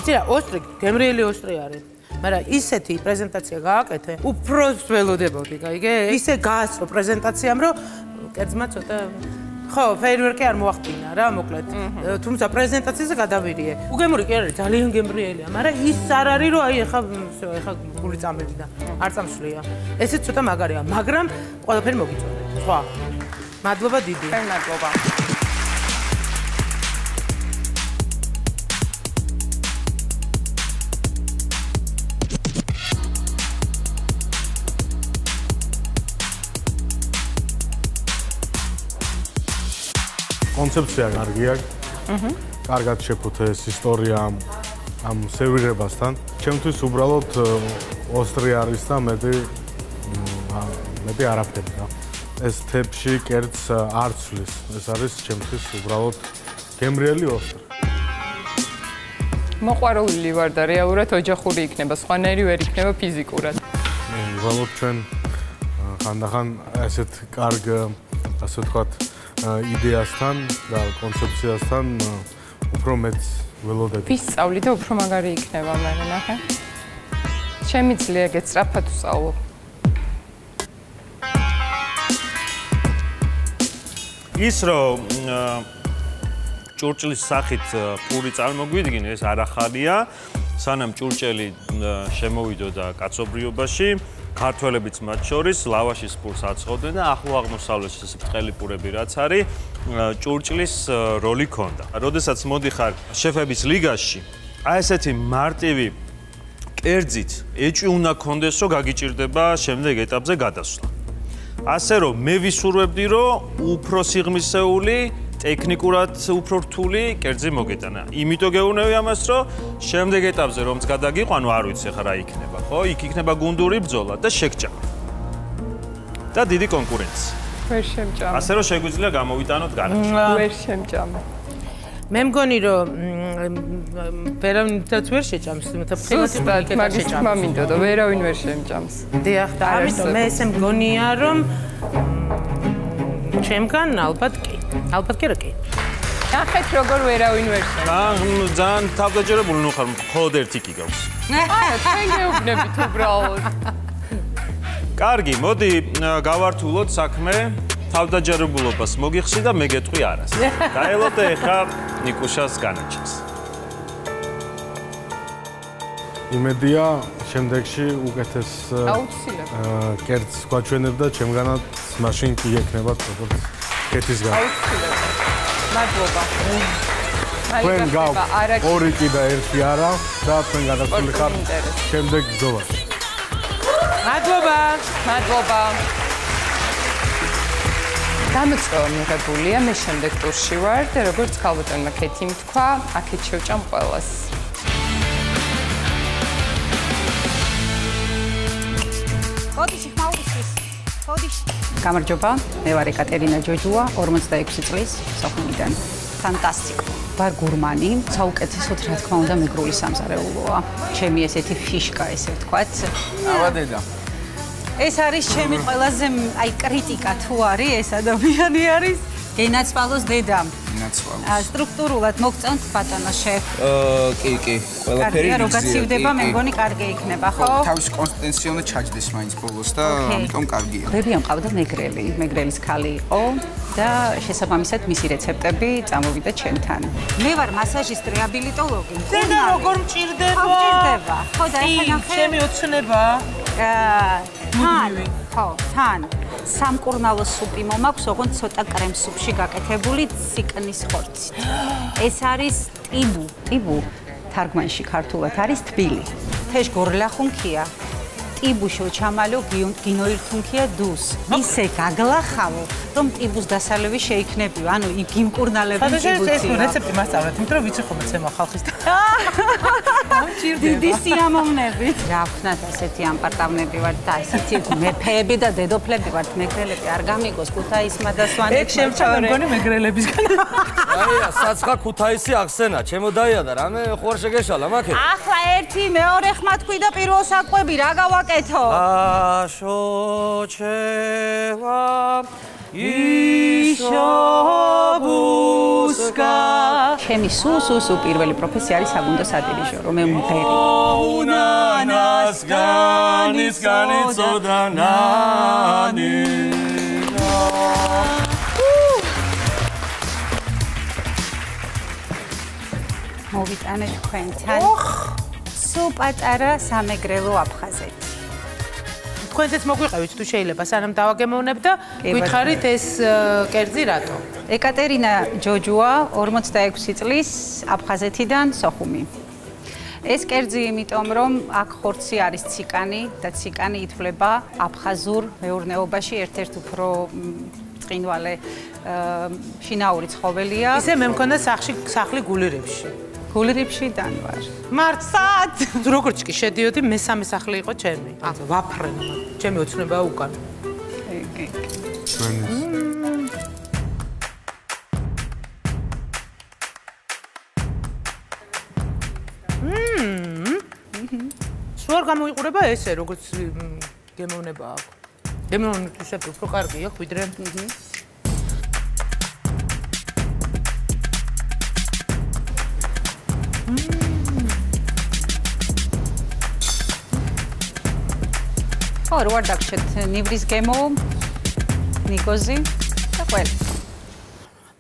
იცი რა, ოსტრი, გემრიელი ოსტრი არის. მაგრამ ისეთი პრეზენტაცია გააკეთე, უფრო ველოდებოდი, გაიგე? ისე გაასწრო პრეზენტაციამ, რომ კერძმა ცოტა ხო, ფეირვერკი არ მოახდინა რა, მოკლედ. თუმცა პრეზენტაციაზე გადავირიე. უგემური კი არის, ძალიან გემრიელია, მაგრამ ის არ არის, რომ აი ეხა გული წამები და არ წამსვლია. ესეც ცოტა მაგარია, მაგრამ ყველაფერი მოგიწონეთ. სხვა. მადლობა დიდი. მადლობა. კონცეფცია კარგია. კარგად შეფუთე ეს ისტორია ამ სერვირებასთან. ჩემთვის უბრალოდ ოსტრი არის და მეტი არაფერი რა. ეს თებში კერძს არ ცვლის. ეს არის ჩემთვის უბრალოდ გემრიელი ოსტრი. მოყვარული ვარ და რეალურად ოჯახური იქნება, სხვანაირი ვერ იქნება ფიზიკურად. უბრალოდ ჩვენ ხანდახან ესეთ კარგ, ასე ვთქვათ, იდეასთან და კონცეფციასთან უფრო მეც ველოდები. ვისწავლი და უფრო მაგარი იქნება მე ნახე. შემიძლია გეცრაფად ვსწავლო. ის რომ ჭურჭლის სახით პური წარმოგვიდგინე, ეს არ ახალია. სანამ ჭურჭელი შემოვიდოდა კაცობრიობაში, ქართველებიც მათ შორის ლავაშის პურს აცხობდნენ და ახლო აღმოსავლეთში ეს ბრტყელი პურები რაც არის, ჭურჭლის როლი ჰქონდა. როდესაც მოდიხარ შეფების ლიგაში, აი ესეთი მარტივი კერძით ეჭვი უნდა გქონდეს, რომ გაგიჭირდება შემდეგ ეტაპზე გადასვლა. ასე რომ მე ვისურვებდი, რომ უფრო სიღრმისეული, ტექნიკურად უფრო რთული კერძი მოგეტანა. იმიტომ გეუბნები ამას, რომ შემდეგ ეტაპზე რომც გადაგიყვანო, არ ვიცი ხა რა იქნება, ხო? იქ იქნება გუნდური ბრძოლა და შეგჭამა. და დიდი კონკურენცია. ვერ შემჭამა. ასე რომ შეგვიძლია გამოვიტანოთ განაჩენი. ვერ შემჭამა. მე მგონი რომ ვერავინაც ვერ შეჭამს, ზუსტად მაგის თქმა მინდოდა, ვერავინ ვერ შემჭამს. დიახ, და ამიტომ მე ესე მგონია რომ ჩემგან ალბათ კი. ალბათ კი რა კი. ნახეთ როგორ ვერავინ ვერ შემჭამს. ძალიან თავდაჯერებული ნუ ხარ, მხოლოდ ერთი კი გაქვს. არა, თქვენ გეუბნებით უბრალოდ. კარგი, მოდი გავართულოთ საქმე. თავდაჯერებულობას მოგიხსნი და მე გეტყვი არას. დაელოდე ხა ნიკუშას განაჩენს. იმედია შემდეგში უკეთეს აუცილებლად კერძს გვაჩვენებ და ჩემგანაც მაშინ კი ექნებათ როგორც კეთის გა. აუცილებლად. მადლობა. თქვენ გავ ორი კი და ერთი არა და თქვენ გადასული ხარ შემდეგ ბრძოლაში. მადლობა. მადლობა. დამწვევა მიღებულია, მე შემდეგ ტურში ვარ და როგორც ქალბატონმა კეთიმ თქვა, აქეთ შევჭამ ყველას. ხოდიში ხმაურისთვის. ხოდიში. გამარჯობა, მე ვარ ეკატერინა ჯოჯუა, 46 წლის, სოხუმიდან. ფანტასტიკო. ვარ გურმანი, საუკეთესოდ რა თქმა უნდა მეგრული სამზარეულოა. ჩემი ესეთი ფიშკა ესე ვთქვათ. ავა დედა. ეს არის ჩემი ყველაზე აი კრიტიკა თუ არის ეს ადამიანი არის გენაცვალოს დედა. გენაცვალოს. სტრუქტურულად მოგწონთ ბატონო შეფ. კი, ყველაფერი რა გაცივდება, მე მგონი კარგი იქნება, ხო? თავის კონსტიტუციონად ჩაჯდეს მაინც ბოლოს და ამიტომ კარგია. ბებია მყავდა მეგრელი, მეგრელის ქალი იყო და შესაბამისად მისი რეცეპტები წამოვიდა ჩემთან. მე ვარ მასაჟისტ რეაბილიტოლოგი. დედა როგორ მჭირდება? ხო, მჭირდება. ხო, და ეხლა ნახე. ჩემი ოცნება. თან სამკურნალო სუპი მომაქვს, ოღონდ ცოტა კრემ სუპში გაკეთებული ციკნის ხორცით. ეს არის ტიბუ. თარგმანში ქართულად არის თბილი. თეშ გორლახუნქია. ტიბუ შოჩამალო გინოირთუნქია დუს. ისე გაგლახავო, რომ ტიბუს დასალევი შეიქნებიო. ანუ გიმკურნალები ტიბუცია. ეს რეცეპტი მასწავლეთ, იმიტომ რომ ვიცი ხოლმე ცემა ხალხის. დიდი სიამოვნებით. რა ვქნათ ასეთი ამპარტავნები ვართ და ასეთი მეფეები და დედოფლები ვართ, მეგრელები არ გამიგოს ქუთაისმა და სვანეთმა. ეგ შემჩავ მგონი მეგრელებისგან. აია, საცხა ქუთაისი ახსენა, ჩემო დაია და რამე ხوار შეგეშალა მაქეთ. ახლა ერთი მეორე ხმა თქვი და პირველ საკვები რა გავაკეთო? აშოჩევა იშობუსკა ჩემი სუ პირველი პროფესია არის საგუნდო სადირიჟორო, მე მღერი. უნანას განიცოდანანი მოვიტანე თქვენთან სუ პატარა სამეგრელო აფხაზეთი. თქვენთაც მოგვიყევით თუ შეიძლება სანამ დავაგემოვნებ და გითხარით ეს კერძი რატო? ეკატერინა ჯოჯუა 46 წლის აფხაზეთიდან სოხუმი. ეს კერძი იმიტომ რომ აქ ხორცი არის ციკანი და ციკანი ითვლება აფხაზურ მეურნეობაში ერთ-ერთ უფრო წინვალე შინაური ცხოველია. ისე მე მქონდა სახლი გულირებში. გულირებშიდან ვარ. მართლაც. როგორც კი შედიოდი, მესამე სახლი იყო ჩემი. ანუ ვაფრენ. ჩემი ოცნებაა უკან. სულ არ გამოიყურება ესე, როგორც გემოვნება აქვს. გემოვნებისთვის უფრო კარგია, ვიდრე როარ დაგჭეთ ნივრის გემო, ნიკოზი და ყველი.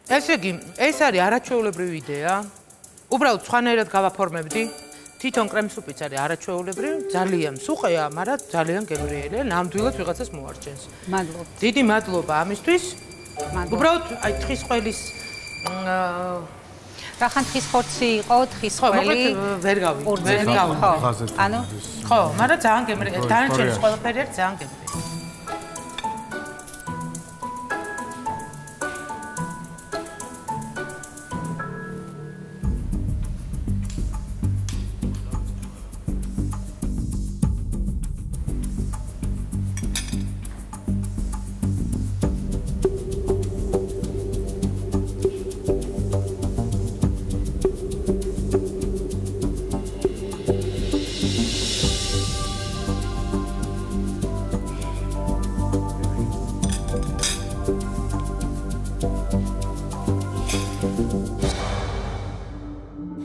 ესე იგი, ეს არის არაჩვეულებრივი იდეა. უბრალოდ სხვანაირად გავაფორმებდი. თვითონ კრემსუპიც არის არაჩვეულებრივი, ძალიან სუყეა, მაგრამ ძალიან გემრიელია, ნამდვილად ვიღაცას მოარჩენს. მადლობა. დიდი მადლობა ამისთვის. უბრალოდ აი თხის ყველის რახან თხის ხორცი იყო, თხის ყველი. ვერ გავიგე. ანუ ხო, მაგრამ ძალიან გემრიელია. დანარჩენი ყველაფერი არის ძალიან გემრიელი.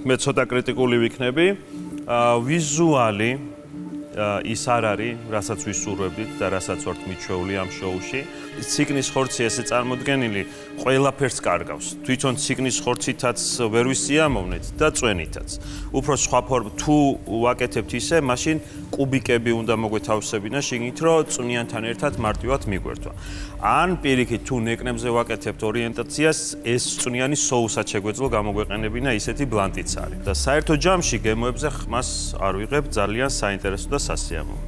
მე ცოტა კრიტიკული ვიქნები. ვიზუალი ის არ არის, რასაც ვისურვებდით და რასაც ვართ მიჩვეული ამ შოუში. ციგნის ხორცი ესე წარმოდგენილი ყველაფერს კარგავს. თვითონ ციგნის ხორცითაც ვერ ვისიამოვნეთ და წვენითაც. უფრო სხვა ფორმა თუ ვაკეთებთ ისე, მაშინ კუბიკები უნდა მოგვეთავსებინა შიგნით, რომ წვნიანთან ერთად მარტივად მიგვერთვა. ან პირიქით თუ ნეკნებზე ვაკეთებთ ორიენტაციას, ეს წვნიანი соуსად შეგვეძლო გამოგვეყენებინა ისეთი ბლანტიც არის. და საერთო ჯამში გემოებზე ხმას არ ვიღებ, ძალიან საინტერესო და სასიამოვნო.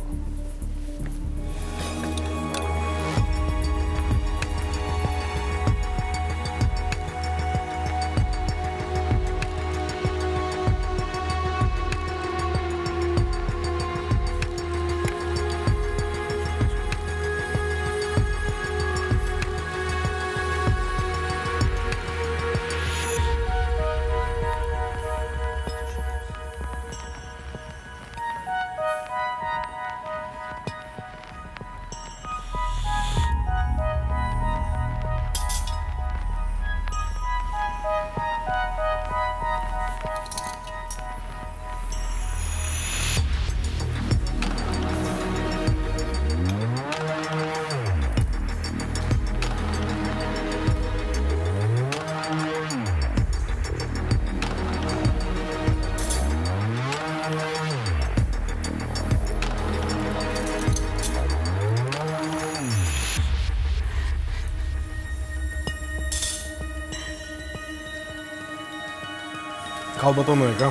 ქალბატონო ეგა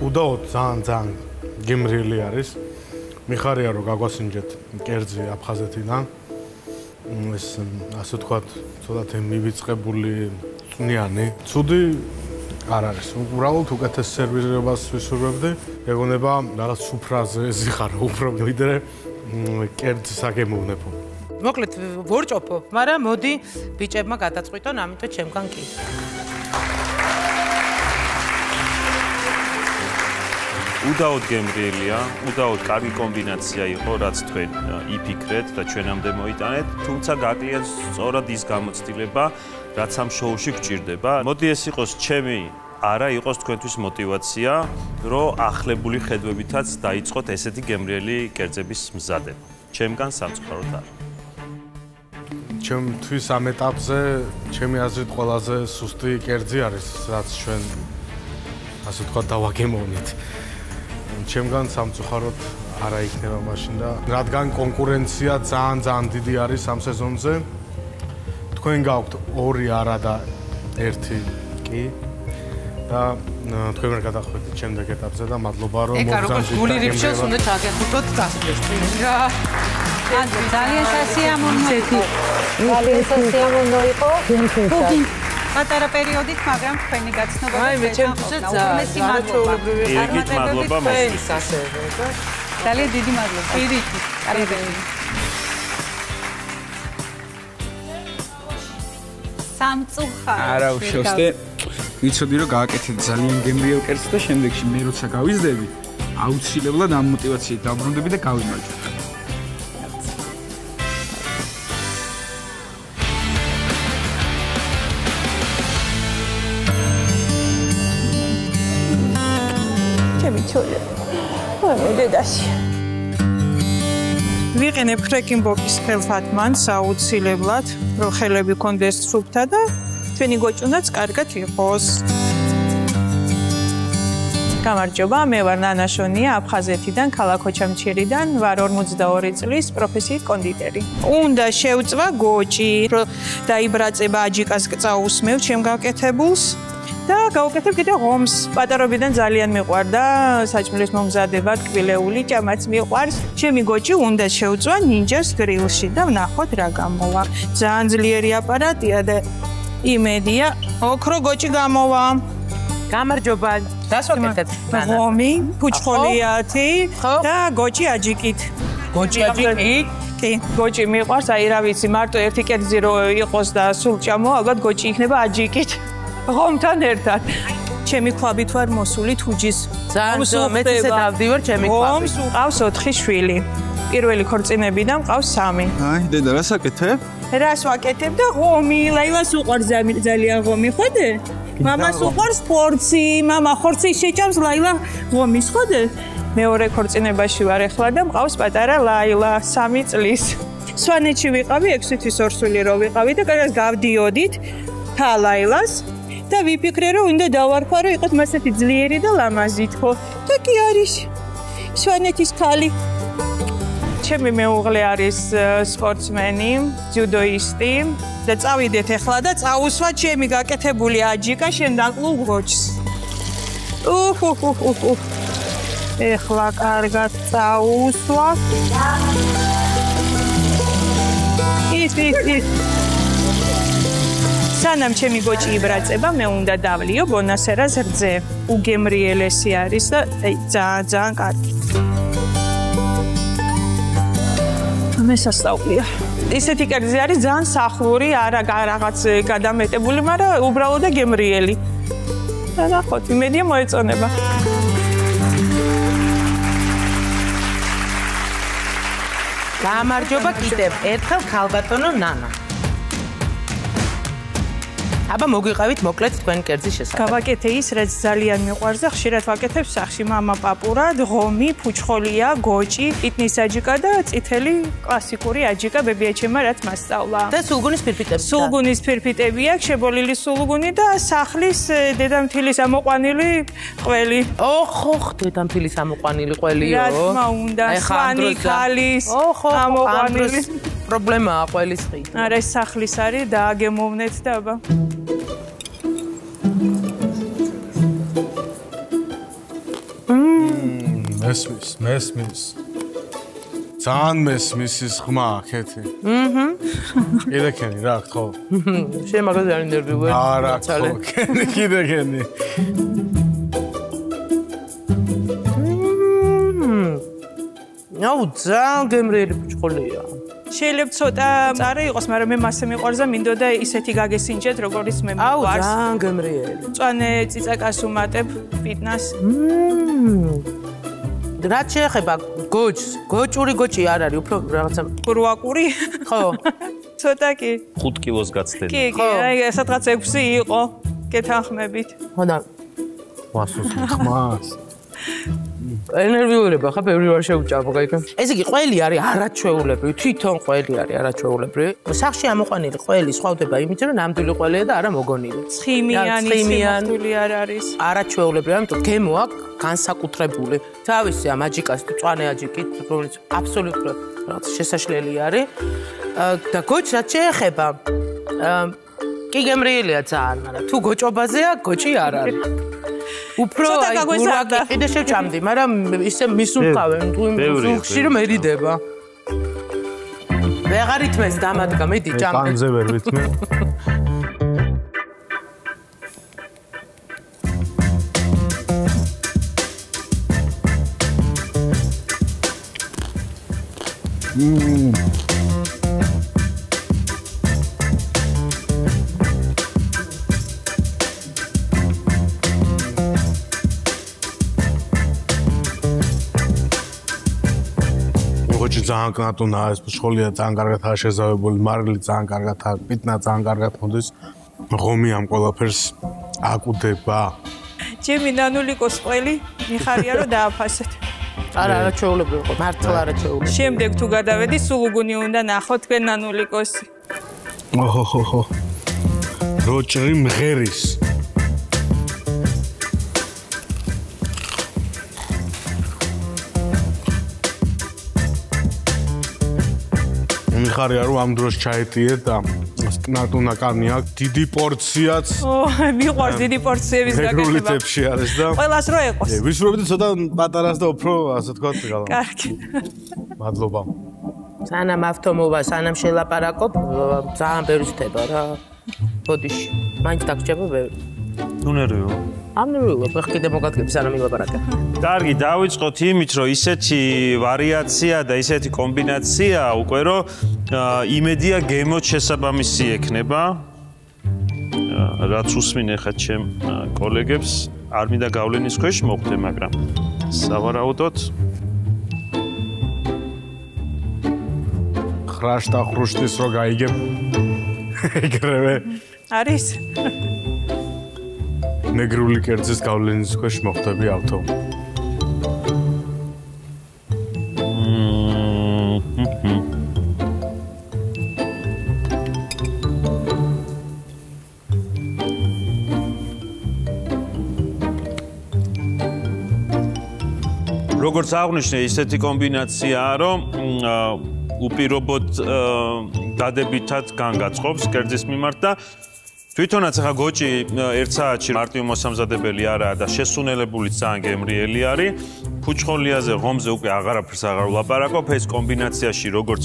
უდაოდ ძალიან გემრიელი არის. მიხარია რომ გაგვასინჯეთ კერძი აფხაზეთიდან. ეს ასე ვთქვათ, ცოტათი მივიწყებული წვნიანი. ცუდი არ არის. უბრალოდ უკეთეს სერვირებას ვისურვებდი. ეგონება რაღაც სუფრაზე ზიხარო უფრო ვიდრე კერძს აგემოვნებო. მოკლედ ვორჭოფობ, მაგრამ მოდი ბიჭებმა გადაწყვიტონ, ამიტომ ჩემგან კი. უდაოდ გემრიელია, უდაოდ კარგი კომბინაცია იყო, რაც თქვენ იფიქრეთ და ჩვენამდე მოიტანეთ, თუმცა გაკლია სწორად ის გამოცდილება, რაც ამ შოუში გვჭირდება. მოდი ეს იყოს ჩემი, არა იყოს თქვენთვის мотиваცია, რომ ახლებული ხედვებითაც დაიწყოთ ესეთი გემრიელი კერძების მზადება. ჩემგან სამწუხაროდ არა. ჩემთვის ამ ეტაპზე, ჩემი აზრით ყველაზე სუსტი კერძი არის, რაც ჩვენ ასე ვთქვათ დავაგემოვნით. ჩემგან სამწუხაროდ არა იქნება მაშინ და რადგან კონკურენცია ძალიან დიდი არის ამ სეზონზე. თქვენ გაქვთ 2 არა და 1 კი. და თქვენ ვერ გადახვედით შემდეგ ეტაპზე და მადლობა რომ მოგზავნით. გული რიფშოს უნდა ჩაგეხუტოთ გასვლას. ძალიან სასიამოვნო იყო. ძალიან სასიამოვნო იყო. პატარა პერიოდით, მაგრამ თქვენი გაცნობა აი მე ჩემთვისაც მადლობა. პირიქით მადლობა მოსვლის. ძალიან დიდი მადლობა. პირიქით. სამწუხაროდ. არა უშოვსდე. ვიცოდი რომ გააკეთეთ ძალიან გემრიელ კერძს და შემდეგში მე როცა გავიზრდები, აუცილებლად ამ мотиваციით დაბრუნდები და გავიმარჯვებ. ვიყენებ ფრეკინბოკის ხელფათმანს აუცილებლად, რომ ხელები კონდეს სუფთა და თქვენი გოჭუნაც კარგად იყოს. გამარჯობა, მე ვარ ნანა შონია, აფხაზეთიდან, ქალაქ ოჩამჩირიდან, ვარ 42 წლის პროფესიით კონდიტერი. უნდა შევწვა გოჭი, რომ დაიბრაწება აჯიკას წაусმევ ჩემ გაკეთებულს. და გავუკეთებ კიდე ღომს. პატარობიდან ძალიან მიყვარდა საჭმლის მომზადება, ტკბილეული ჭამაც მიყვარს. ჩემი გოჭი უნდა შევწვა ნინჯას გრილში და ვნახოთ რა გამოვა. ძალიან ძლიერი აპარატია და იმედია, ოქრო გოჭი გამოვა. გამარჯობა. დასვაკეთეთ. ღომი, ფუჩხოლიათი და გოჭი აჯიკით. გოჭი აჯიკით? კი, გოჭი მიყვარს, აი რა ვიცი, მარტო ერთი კერძი რო იყოს და სულ ჭამო, ალბათ გოჭი იქნება აჯიკით. ღომთან ერთად. ჩემი ქვაბით ვარ მოსული თუჯის. ძალიან მეცე დავდივარ ჩემი ქვაბით. ღომს უყავს 4 შვილი. პირველი ქორწინებიდან მყავს 3. აი, დედა, რას აკეთებ? რას ვაკეთებ და ღომი, ლაილას უყვარს ძალიან ღომი, ხოდე? მამას უყვარს ხორცი, მამა ხორცი შეჭამს ლაილა ღომის ხოდე? მეორე ქორწინებაში ვარ ახლა და მყავს პატარა ლაილა 3 წლის. სვანეთში ვიყავი 6 თვის ორსული რო ვიყავი და კარგად გავდიოდით თა ლაილას და ვიფიქრე რომ უნდა დავარქვა რომ იყოს მასეთი ძლიერი და ლამაზი თქო და კი არის სვანეთის ქალი. ჩემი მეუღლე არის სპორტსმენი, ჯუდოისტი და წავიდეთ ახლა და წაუსვა ჩემი გაკეთებული აჯიკა შენ დაკლულ გოჩს. ეხლა კარგად წაუსვა. ის. სანამ ჩემი გოჭი იბრაწება, მე უნდა დავლიო ბონასერას რძე. უგემრიელესი არის და ძალიან კარგი. მესასწაულია. ისეთი კერძი არის ძალიან სახლური, არა რაღაც გადამეტებული, მაგრამ უბრალოდ გემრიელი. და ნახოთ, იმედია მოეწონება. გამარჯობა კიდევ ერთხელ ქალბატონო ნანა. აბა მოგვიყავით მოკლედ თქვენი კერძის შესახებ. გავაკეთე ის, რაც ძალიან მიყვარს და ხშირად ვაკეთებ სახლში. მამა პაპურად, ღომი, ფუჩხოლია, გოჭი, პიტნის აჯიკა და წითელი კლასიკური აჯიკა ბებიაჩემმა რაც მასწავლა. და სულგუნის ფირფიტები. სულგუნის ფირფიტები აქვს, შებოლილი სულგუნი და სახლის დედამთილის ამოყვანილი ყველი. ოხ, დედამთილის ამოყვანილი ყველიო. რა თქმა უნდა, სვანი ქალის ამოყვანილი. პრობლემაა ყველის ხი. არა, ეს სახლის არის და აგემოვნეთ და აბა. მესმის. ძალიან მესმის ის ხმა, ქეთი. კიდე ქენი რა გქო? შენ მაგას არ ინტერვიუე. არა, კიდე ქენი. აუ, ძალიან გემრიელი ფუჩხოლია. შეიძლება ცოტა წარე იყოს, მაგრამ მე მასე მიყვარს და მინდოდა ისეთი გაგესინჯეთ, როგორც მე აუ, მიყვარს. ძალიან გემრიელი. მწვანე წიწაკას უმატებ პიტნას. რაც შეეხება გოჭს, გოჭური გოჭი არ არის, უფრო რაღაცა გრუაკური? ხო. ცოტა კი. 5 კილოს გაცდელი. კი, აი სადღაც 6 იყო, გეთანხმებით. ხო და ვასოს ხმას. ენერგიულება ხა ბევრი ვარ შეუჭამო, გაიგე? ესე იგი, ყველი არის არაჩვეულებრივი, თვითონ ყველი არის არაჩვეულებრივი. სახში ამოყვანილი ყველი სხვავდება იმით, რომ ნამდვილი ყველია და არა მოგონილი. ცხიმიანი, სიმართული არ არის. არაჩვეულებრივი, ამიტომ გემო აქვს განსაკუთრებული. თავისი ამ აჯიკას, მწვანე აჯიკით, რომელიც აბსოლუტურად რაღაც შესაშლელი არის. და გოჭს რაც შეეხება, კი გემრიელია ძალიან, მაგრამ თუ გოჭობაზეა, გოჭი არ არის. უფრო აი გურაკი კიდე შევჭამდი, მაგრამ ისე მისუნთქავენ, თუ ზუგში რომ ერიდება. ვეღარ ითმეს დამადგა, მიდი ჭამდი. კანზე ვერ ვითმე. ძალიან კანტონაა ეს ფუჩხოლია, ძალიან კარგადაა შეზავებული, მარილი ძალიან კარგადაა, პიტნა ძალიან კარგად მოდის. ღომი ამ ყველაფერს აკუდება. ჩემი ნანულიკოს ყველი მიხარია რომ დააფასეთ. არა, არაჩვეულებრივი იყო, მართლა არაჩვეულებრივი. შემდეგ თუ გადავედი, სულუგუნი უნდა ნახო თქვენ ნანულიკოსი. ოჰოჰოჰო. როჭრი მღერის. მიხარია რომ ამ დროს ჩაეტიე და კნატუნა კანი აქვს დიდი პორციაც. მიყვარს დიდი პორციების გაკეთება. რეგულიტებში არის და ყველას რო ეყოს. ვისურვებდი ცოტა პატარას და უფრო ასე თქვა გალა. კარგი. მადლობა. სანამ ავტომობა, სანამ შელაპარაკობ, ძალიან ბევრი ხდება რა. ბოდიში. მაინც დაგჭება ბევრი. ნუ ნერვიო. ამნერვიო, ხო კიდე მოგადგები სანამ ილაპარაკებ. კარგი, დავიწყოთ იმით, რომ ისეთი ვარიაცია და ისეთი კომბინაცია უკვე რომ იმედია გემოთ შესაბამისი ექნება. რაც უსმინე ხა ჩემ კოლეგებს, არ მინდა გავლენის ქვეშ მოხვდე, მაგრამ სავარაუდოდ ხრაშტა ხრუშტის რო გაიგებ ეგრევე არის ნეგრული კერძის გავლენის ქვეშ მოხვდები ავთო. როგორც აღნიშნე, ისეთი კომბინაციაა, რომ უპირობოდ დადებითად განგაწყობს კერძის მიმართ და თვითონაც ახლა გოჭი ერთ საათში მარტივ მოსამზადებელი არაა და შესუნელებული ძალიან გემრიელი არის. ფუჩხოლიაზე, ღომზე უკვე აღარაფერს აღარ ვლაპარაკობ, ეს კომბინაციაში როგორც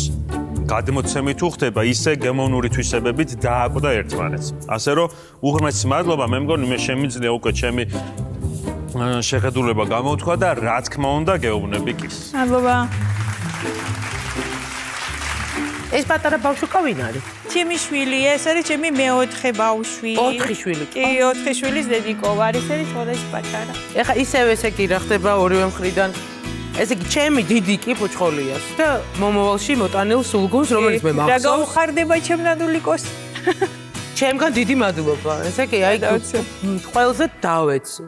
გადმოცემით უხდება, ისე გემოვნური თვისებებით დააკვდა ერთმანეთს. ასე რომ უღრმესი მადლობა, მე მგონი მე შემიძლია უკვე ჩემი შეხედულება გამოვთქვა და რა თქმა უნდა გეუბნები კი. მადლობა. ეს პატარა ბავშვი ვინ არის? ჩემი შვილი, ეს არის ჩემი მეოთხე ბავშვი. 4 შვილი. კი, 4 შვილის დედიკოვა არის, ეს ხოდაში პატარა. ეხა ისევ ესე კი რა ხდება ორივე მხრიდან. ესე იგი ჩემი დიდი კი ფუჩხოლიას და მომავალში მოტანილ სულგუნს, რომელიც მე მახსოვს. რა გაუხარდება ჩემნადულიკოს? ჩემგან დიდი მადლობა. ესე კი აი ყველაზე დავეცი.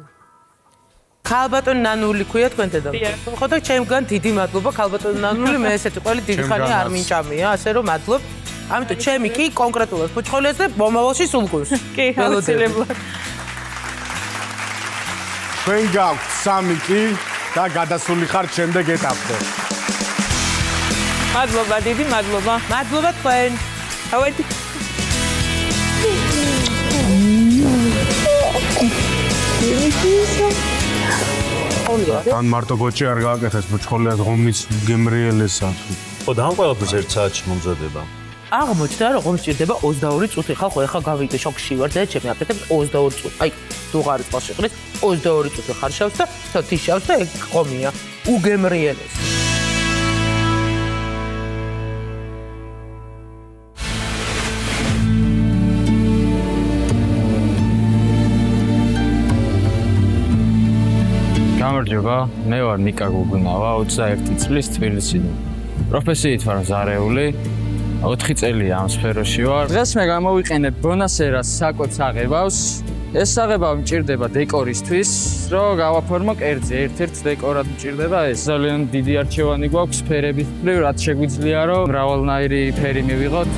ქალბატონ ნანული ქვია თქვენ დედამიწაზე. ხო და ჩემგან დიდი მადლობა ქალბატონ ნანული, მე ესეთი ყველი დიდი ხანი არ მინჭამია, ასე რომ მადლობ. ამიტომ ჩემი კი კონკრეტულად ფუჩხოლიას და მომავალში სულგუნს. კი, აუცილებლად. თქვენ გაქვთ 3 კი და გადასული ხართ შემდეგ ეტაპზე. მადლობა, დიდი მადლობა. მადლობა თქვენ. ავედი. თან მარტო გოჭი არ გააკეთეს ფუჩხოლიას ღომის გემრიელესა. ხო და ამ ყველაფერს ერთ საათში მომზადება. აღმოჩნდა რომ ღომს ჭირდება 22 წუთი. ხალხო ეხა გავიგე შოქში ვარ და ჩემი აკეთებ 22 წუთი. აი დუღარი წყალში ყრის 22 წუთი ხარშავს და თიშავს და ეგ ღომია. უგემრიელეს. გამარჯობა, მე ვარ ნიკა გუგუნავა, 21 წლის თბილისიდან. პროფესიით ვარ მზარეული, 4 წელია ამ სფეროში ვარ. დღეს მე გამოვიყენებ ბონასერას საკვებს აღებავს. ეს საღებავი მჭირდება დეკორისთვის, რომ გავაფორმო კერძი. ერთ-ერთ დეკორად მჭირდება ეს. ძალიან დიდი არჩევანი გვაქვს ფერების მხრივ, რაც შეგვიძლია რომ მრავალნაირი ფერი მივიღოთ.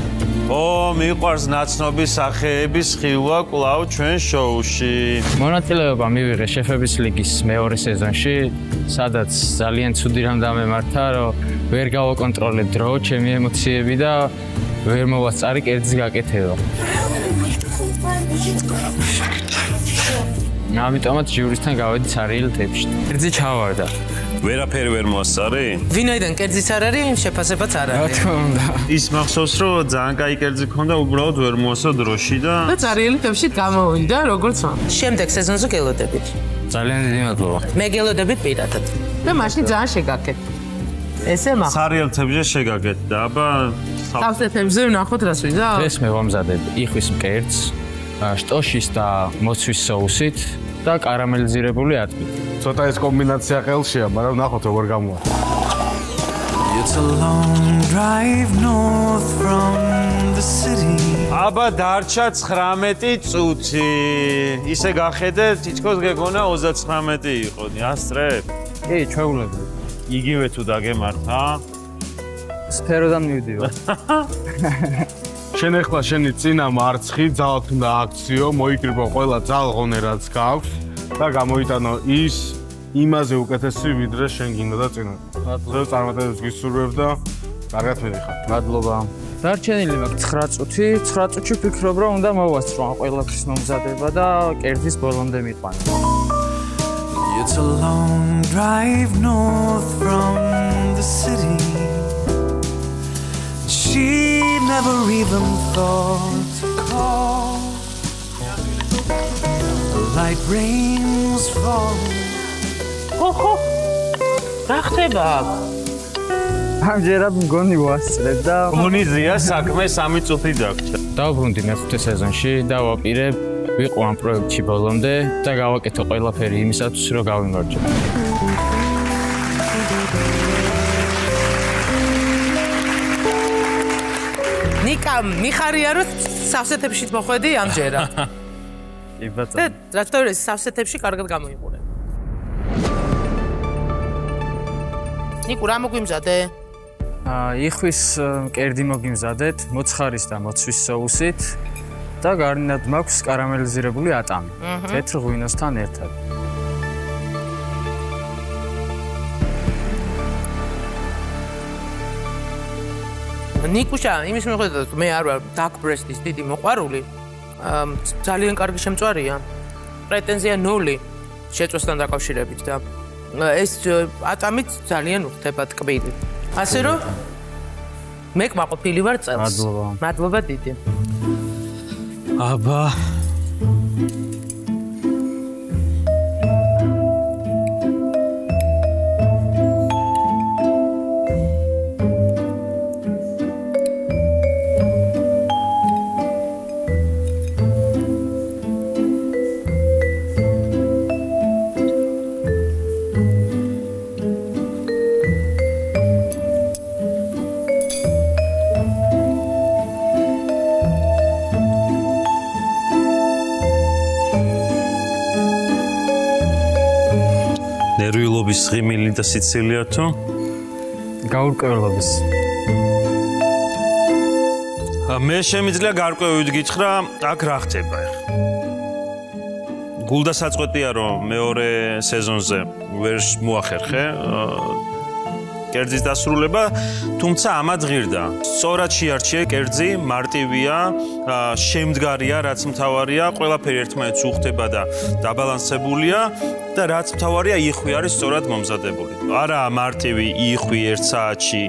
მიყვარს ნაცნობი სახეების ხილვა კვლავ ჩვენ შოუში. მონაწილეობა მივიღე შეფების ლიგის მეორე სეზონში, სადაც ძალიან ცუდი რამ დამემართა, რომ ვერ გავაკონტროლებ დრო, ჩემი ემოციები და ვერ მოვასწარი კერძის გაკეთება. ამიტომაც ჯიურისთან გავედი ცარიელ თებში. კერძი ჩავარდა. ვერაფერი ვერ მოასწარი? ვინაიდან კერძიც არ არის, შეფასებაც არ არის. რა თქმა უნდა. ის მახსოვს, რომ ძალიან კაი კერძი ქონდა, უბრალოდ ვერ მოასწრო დროში და ცარიელი თებში გამოვიდა, როგორც ვამ. შემდეგ სეზონზე გელოდებით. ძალიან დიდი მადლობა. მე გელოდებით პირადად. და მაშინ ძალიან შეგაკეთ. ესე მაგ. ცარიელ თებზე შეგაკეთ და აბა სავსეთებზე ვნახოთ რას ვიდა? დღეს მე ვამზადებ იხვის მკერდს, შტოშის და მოცვის соусით და კარამელიზირებული ატკით. ცოტა ეს კომბინაცია ყელშია, მაგრამ ნახოთ როგორ გამოვა. It's a long drive north from the city. აბა დარჩა 19 წუთი. ისე გახედეთ, თითქოს გეგონა 39 იყო. ასწრებ? კი, ჩვეულებრივ. იგივე თუ დაგემართა? სფეროდან მივდივარ. შენ ახლა შენი წინა მარცხი ძალად უნდა აქციო, მოიკრიბო ყველა ძალღონე რაც გაქვს და გამოიტანო ის იმაზე უკეთესი ვიდრე შენ გინდა და წინა. მადლობა წარმატებებს გისურვებ და კარგად მიდიხარ. მადლობა. დარჩენილი მაქვს 9 წუთი. 9 წუთში ვფიქრობ რომ უნდა მოვასწრო ამ ყველაფრის მომზადება და კერძის ბოლომდე მიყვანო. It's a long drive north from the city. She never even thought to call. The light rains fall. ხო. რა ხდება? ამჯერად მგონი ვასწრებ და მონიზია საქმე 3 წუთი დაგჭა. დავბრუნდი მეხუთე სეზონში და ვაპირებ ვიყო ამ პროექტში ბოლომდე და გავაკეთო ყველაფერი იმისათვის რომ გავიმარჯვო. ნიკა, მიხარია რომ სავსეთებში მოხვედი ამჯერად. კი ბატონო. და რა თქმა უნდა სავსეთებში კარგად გამოიყურება. ნიკო რა მოგვიმზადე? იხვის მკერდი მოგიმზადეთ, მოცხარის და მოცვის соусით და გარნად მაქვს კარამელიზირებული ატამი, თეთრ ღვინოსთან ერთად. ნიკუშა, იმის მიუხედავად მე არ ვარ dark breast-ის დიდი მოყვარული, ძალიან კარგი შემწვარია. პრეტენზია 0 შეწვესთან დაკავშირებით და ეს ატამით ძალიან უხდება ტკბილი. ასე რომ მე კმაყოფილი ვარ წელს. მადლობა დიდი. აბა ნერვიულობის ღიმილი და სიცილია თუ გაურკვევლობის. მე შემიძლია გარკვევით გითხრა, აქ რა ხდება ახლა. გულდასაწყვეტია რომ მეორე სეზონზე ვერ მოახერხე კერძის დასრულება, თუმცა ამად ღირდა. სწორად შეარჩიე კერძი, მარტივია, შემდგარია, რაც მთავარია, ყველაფერი ერთმანეთს უხდება და დაბალანსებულია და რაც მთავარია, იხვი არის სწორად მომზადებული. არა მარტივი იხვი 1 საათში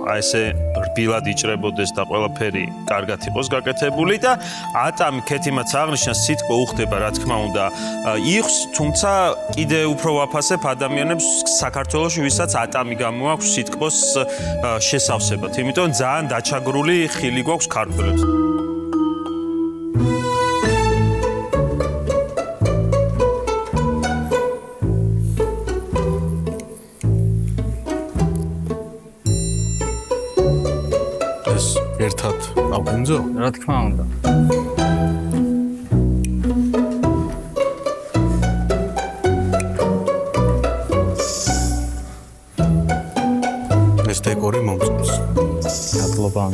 აი ესე რბილად იჭრებოდეს და ყველაფერი კარგად იყოს გაკეთებული და ატამი ქეთიმაც აღნიშნა სიტყვა უხდება, რა თქმა უნდა, იხვს, თუმცა კიდე უფრო ვაფასებ ადამიანებს საქართველოში, ვისაც ატამი გამოაქვს სიტყვის შესავსებად. იმიტომ ძალიან დაჩაგრული ხილი გვაქვს ქართველებს. ერთად ავგინძო? რა თქმა უნდა. ეს დეკორი მომწონს. მადლობა.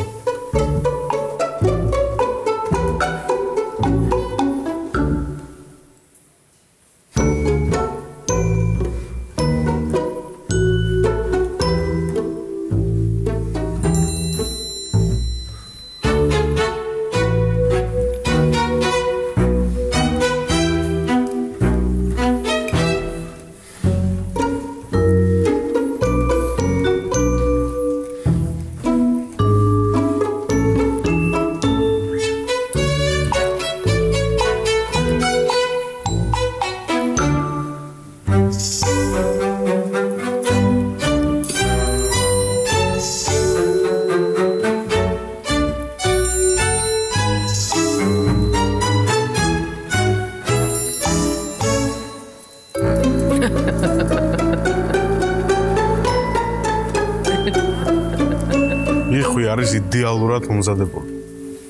იხვი არის იდეალურად მომზადებული.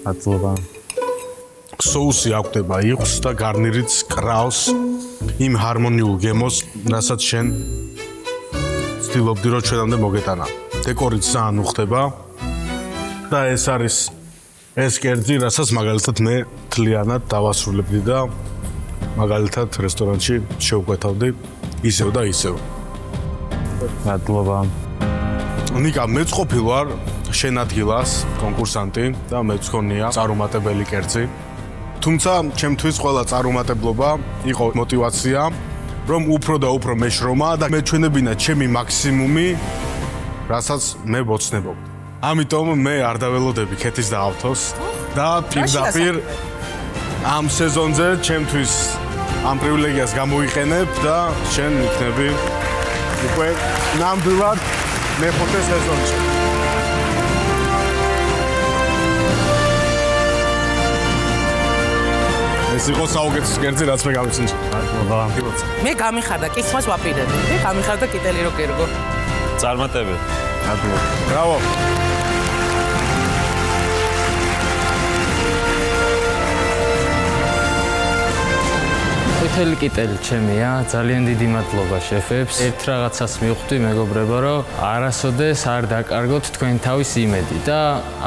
მადლობა. соуси აკვდება იხვს და გარნირიც კრავს იმ ჰარმონიულ გემოს, რასაც შენ ცდილობდი რომ ჩვენამდე მოგეტანა. დეკორიც ძალიან უხდება და ეს არის ეს კერძი, რასაც მაგალითად მე თლიანად დავასრულებდი და მაგალითად რესტორანში შევკვეთავდი ისევ და ისევ. მადლობა. ნიკა, მეც ყოფილ ვარ შენ ადგილას კონკურსანტი და მეც გქონია წარუმატებელი კერძი. თუმცა ჩემთვის ყველა წარუმატებლობა იყო мотиваცია, რომ უფრო და უფრო მეშრომა და მეჩვენებინა ჩემი მაქსიმუმი, რასაც მე ვოცნებობდი. ამიტომ მე არ დაველოდები ქეთის და ავთოს და პირდაპირ ამ სეზონზე ჩემთვის ამ პრივილეგიას გამოიყენებ და შენ იქნები უკვე ნამდვილად მეხუთე სეზონში. ეს იყო საუკეთესო კერძი, რაც მე გამიცინე. მადლობა. მე გამიხარდა კისმას ვაპირებდი. მე გამიხარდა კიტელი რო კერგო. წარმატებები. მადლობა. ბრავო. წითელი კიტელი ჩემია, ძალიან დიდი მადლობა შეფებს. ერთ რაღაცას მივხვდი მეგობრებო, რომ არასოდეს არ დაკარგოთ თქვენ თავის იმედი და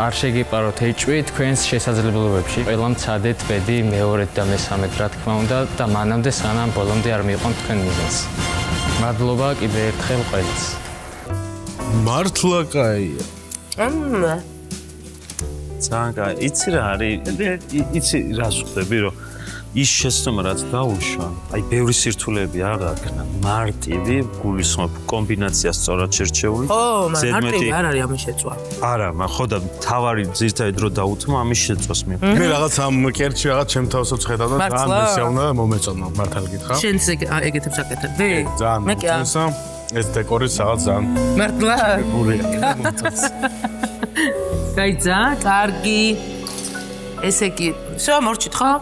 არ შეგეპაროთ ეჭვი თქვენს შესაძლებლობებში. ყველამ ცადეთ ბედი მეორედ და მესამედ რა თქმა უნდა და მანამდე სანამ ბოლომდე არ მიყავთ თქვენ მიზანს. მადლობა კიდე ერთხელ ყველას. მართლა კაია. ძალიან კაი. იცი რა არის? იცი რას ხვდები, რომ ის შეცდომა რაც დაუშვა, აი ბევრი სირთულეები აღაქნა, მარტივი, გულისხმობ კომბინაცია სწორად შერჩეული. ო, მარტივი არ არის ამის შეწვა. არა, ხო და თავარი ძირთაი დრო დაუთმო ამის შეწვას მე. მე რაღაც ამ კერტში რაღაც ჩემ თავსაც ხედავ და ძალიან მესეუნა მომეწონა, მართალი გითხრა. შენც ეგეთებს აკეთებდი? ძალიან. ეს დეკორი რაღაც ძალიან. მართლა? გაიცა, კარგი. ესე იგი, შო მორჩით ხო?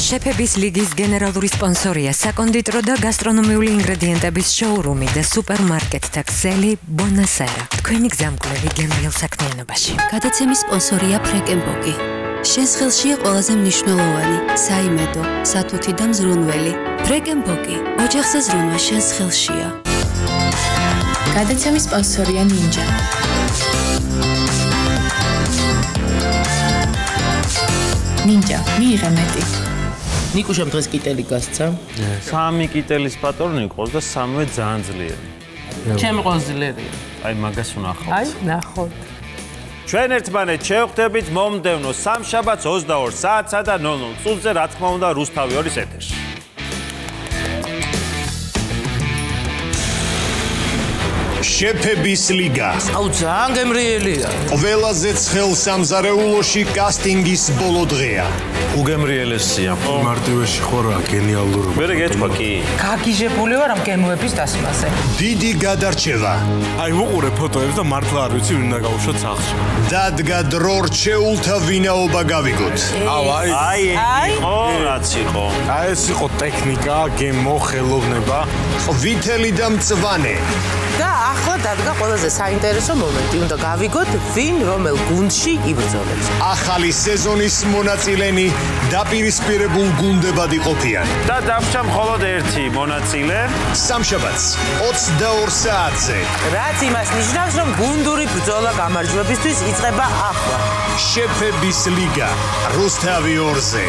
შეფების ლიგის გენერალური სპონსორია საკონდიტრო და გასტრონომიული ინგრედიენტების შოურუმი და სუპერმარკეტთა ქსელი ბონასერა. თქვენი გზამკვლევი გემრიელ საქმიანობაში. გადაცემის სპონსორია ფრეკენბოკი. შენს ხელშია ყველაზე მნიშვნელოვანი საიმედო, სათუთი და მზრუნველი. ფრეკენბოკი. ოჯახზე ზრუნვა შენს ხელშია. გადაცემის სპონსორია ნინჯა. ნინჯა, მიიღე მეტი. ნიკუშამ დღეს კიტელი გასცა. 3 კიტელის პატრონი ყავს და 3-ე ძალიან ძლიერი. ჩემი ყველაზე ძლიერია. აი მაგას ვნახავთ. აი, ნახოთ. ჩვენ ერთმანეთს შევხვდებით მომდევნო სამშაბათს 22 საათსა და 00 წუთზე, რა თქმა უნდა, რუსთავი 2-ის ეთერში. შეფების ლიგა. აუ ძალიან გემრიელია. ყველაზე ცხელ სამზარეულოში კასტინგის ბოლო დღეა. უგემრიელესია. მარტივეში ხორა გენიალური. მე გეტყვა კი. გაგიჟებული ვარ ამ გემოების დასმაზე. დიდი გადარჩევა. აი ვუყურე ფოტოებს და მართლა არ ვიცი ვინ უნდა გავუშვათ სახლში. დადგა დრო რჩეულთა ვინაობა გავიგოთ. აი, რაც იყო. აი ეს იყო ტექნიკა, გემო, ხელოვნება, ყვითელი და მწვანე. და ახლა დადგა ყველაზე საინტერესო მომენტი. უნდა გავიგოთ, ვინ რომელ გუნდში იბრძოლებს. ახალი სეზონის მონაწილენი დაპირისპირებულ გუნდებად იყოფიან. და დაგვრჩა მხოლოდ ერთი მონაწილე. სამშაბათს 22 საათზე. რაც იმას ნიშნავს, რომ გუნდური ბრძოლა გამარჯვებისთვის იწყება ახლა. შეფების ლიგა რუსთავი 2-ზე.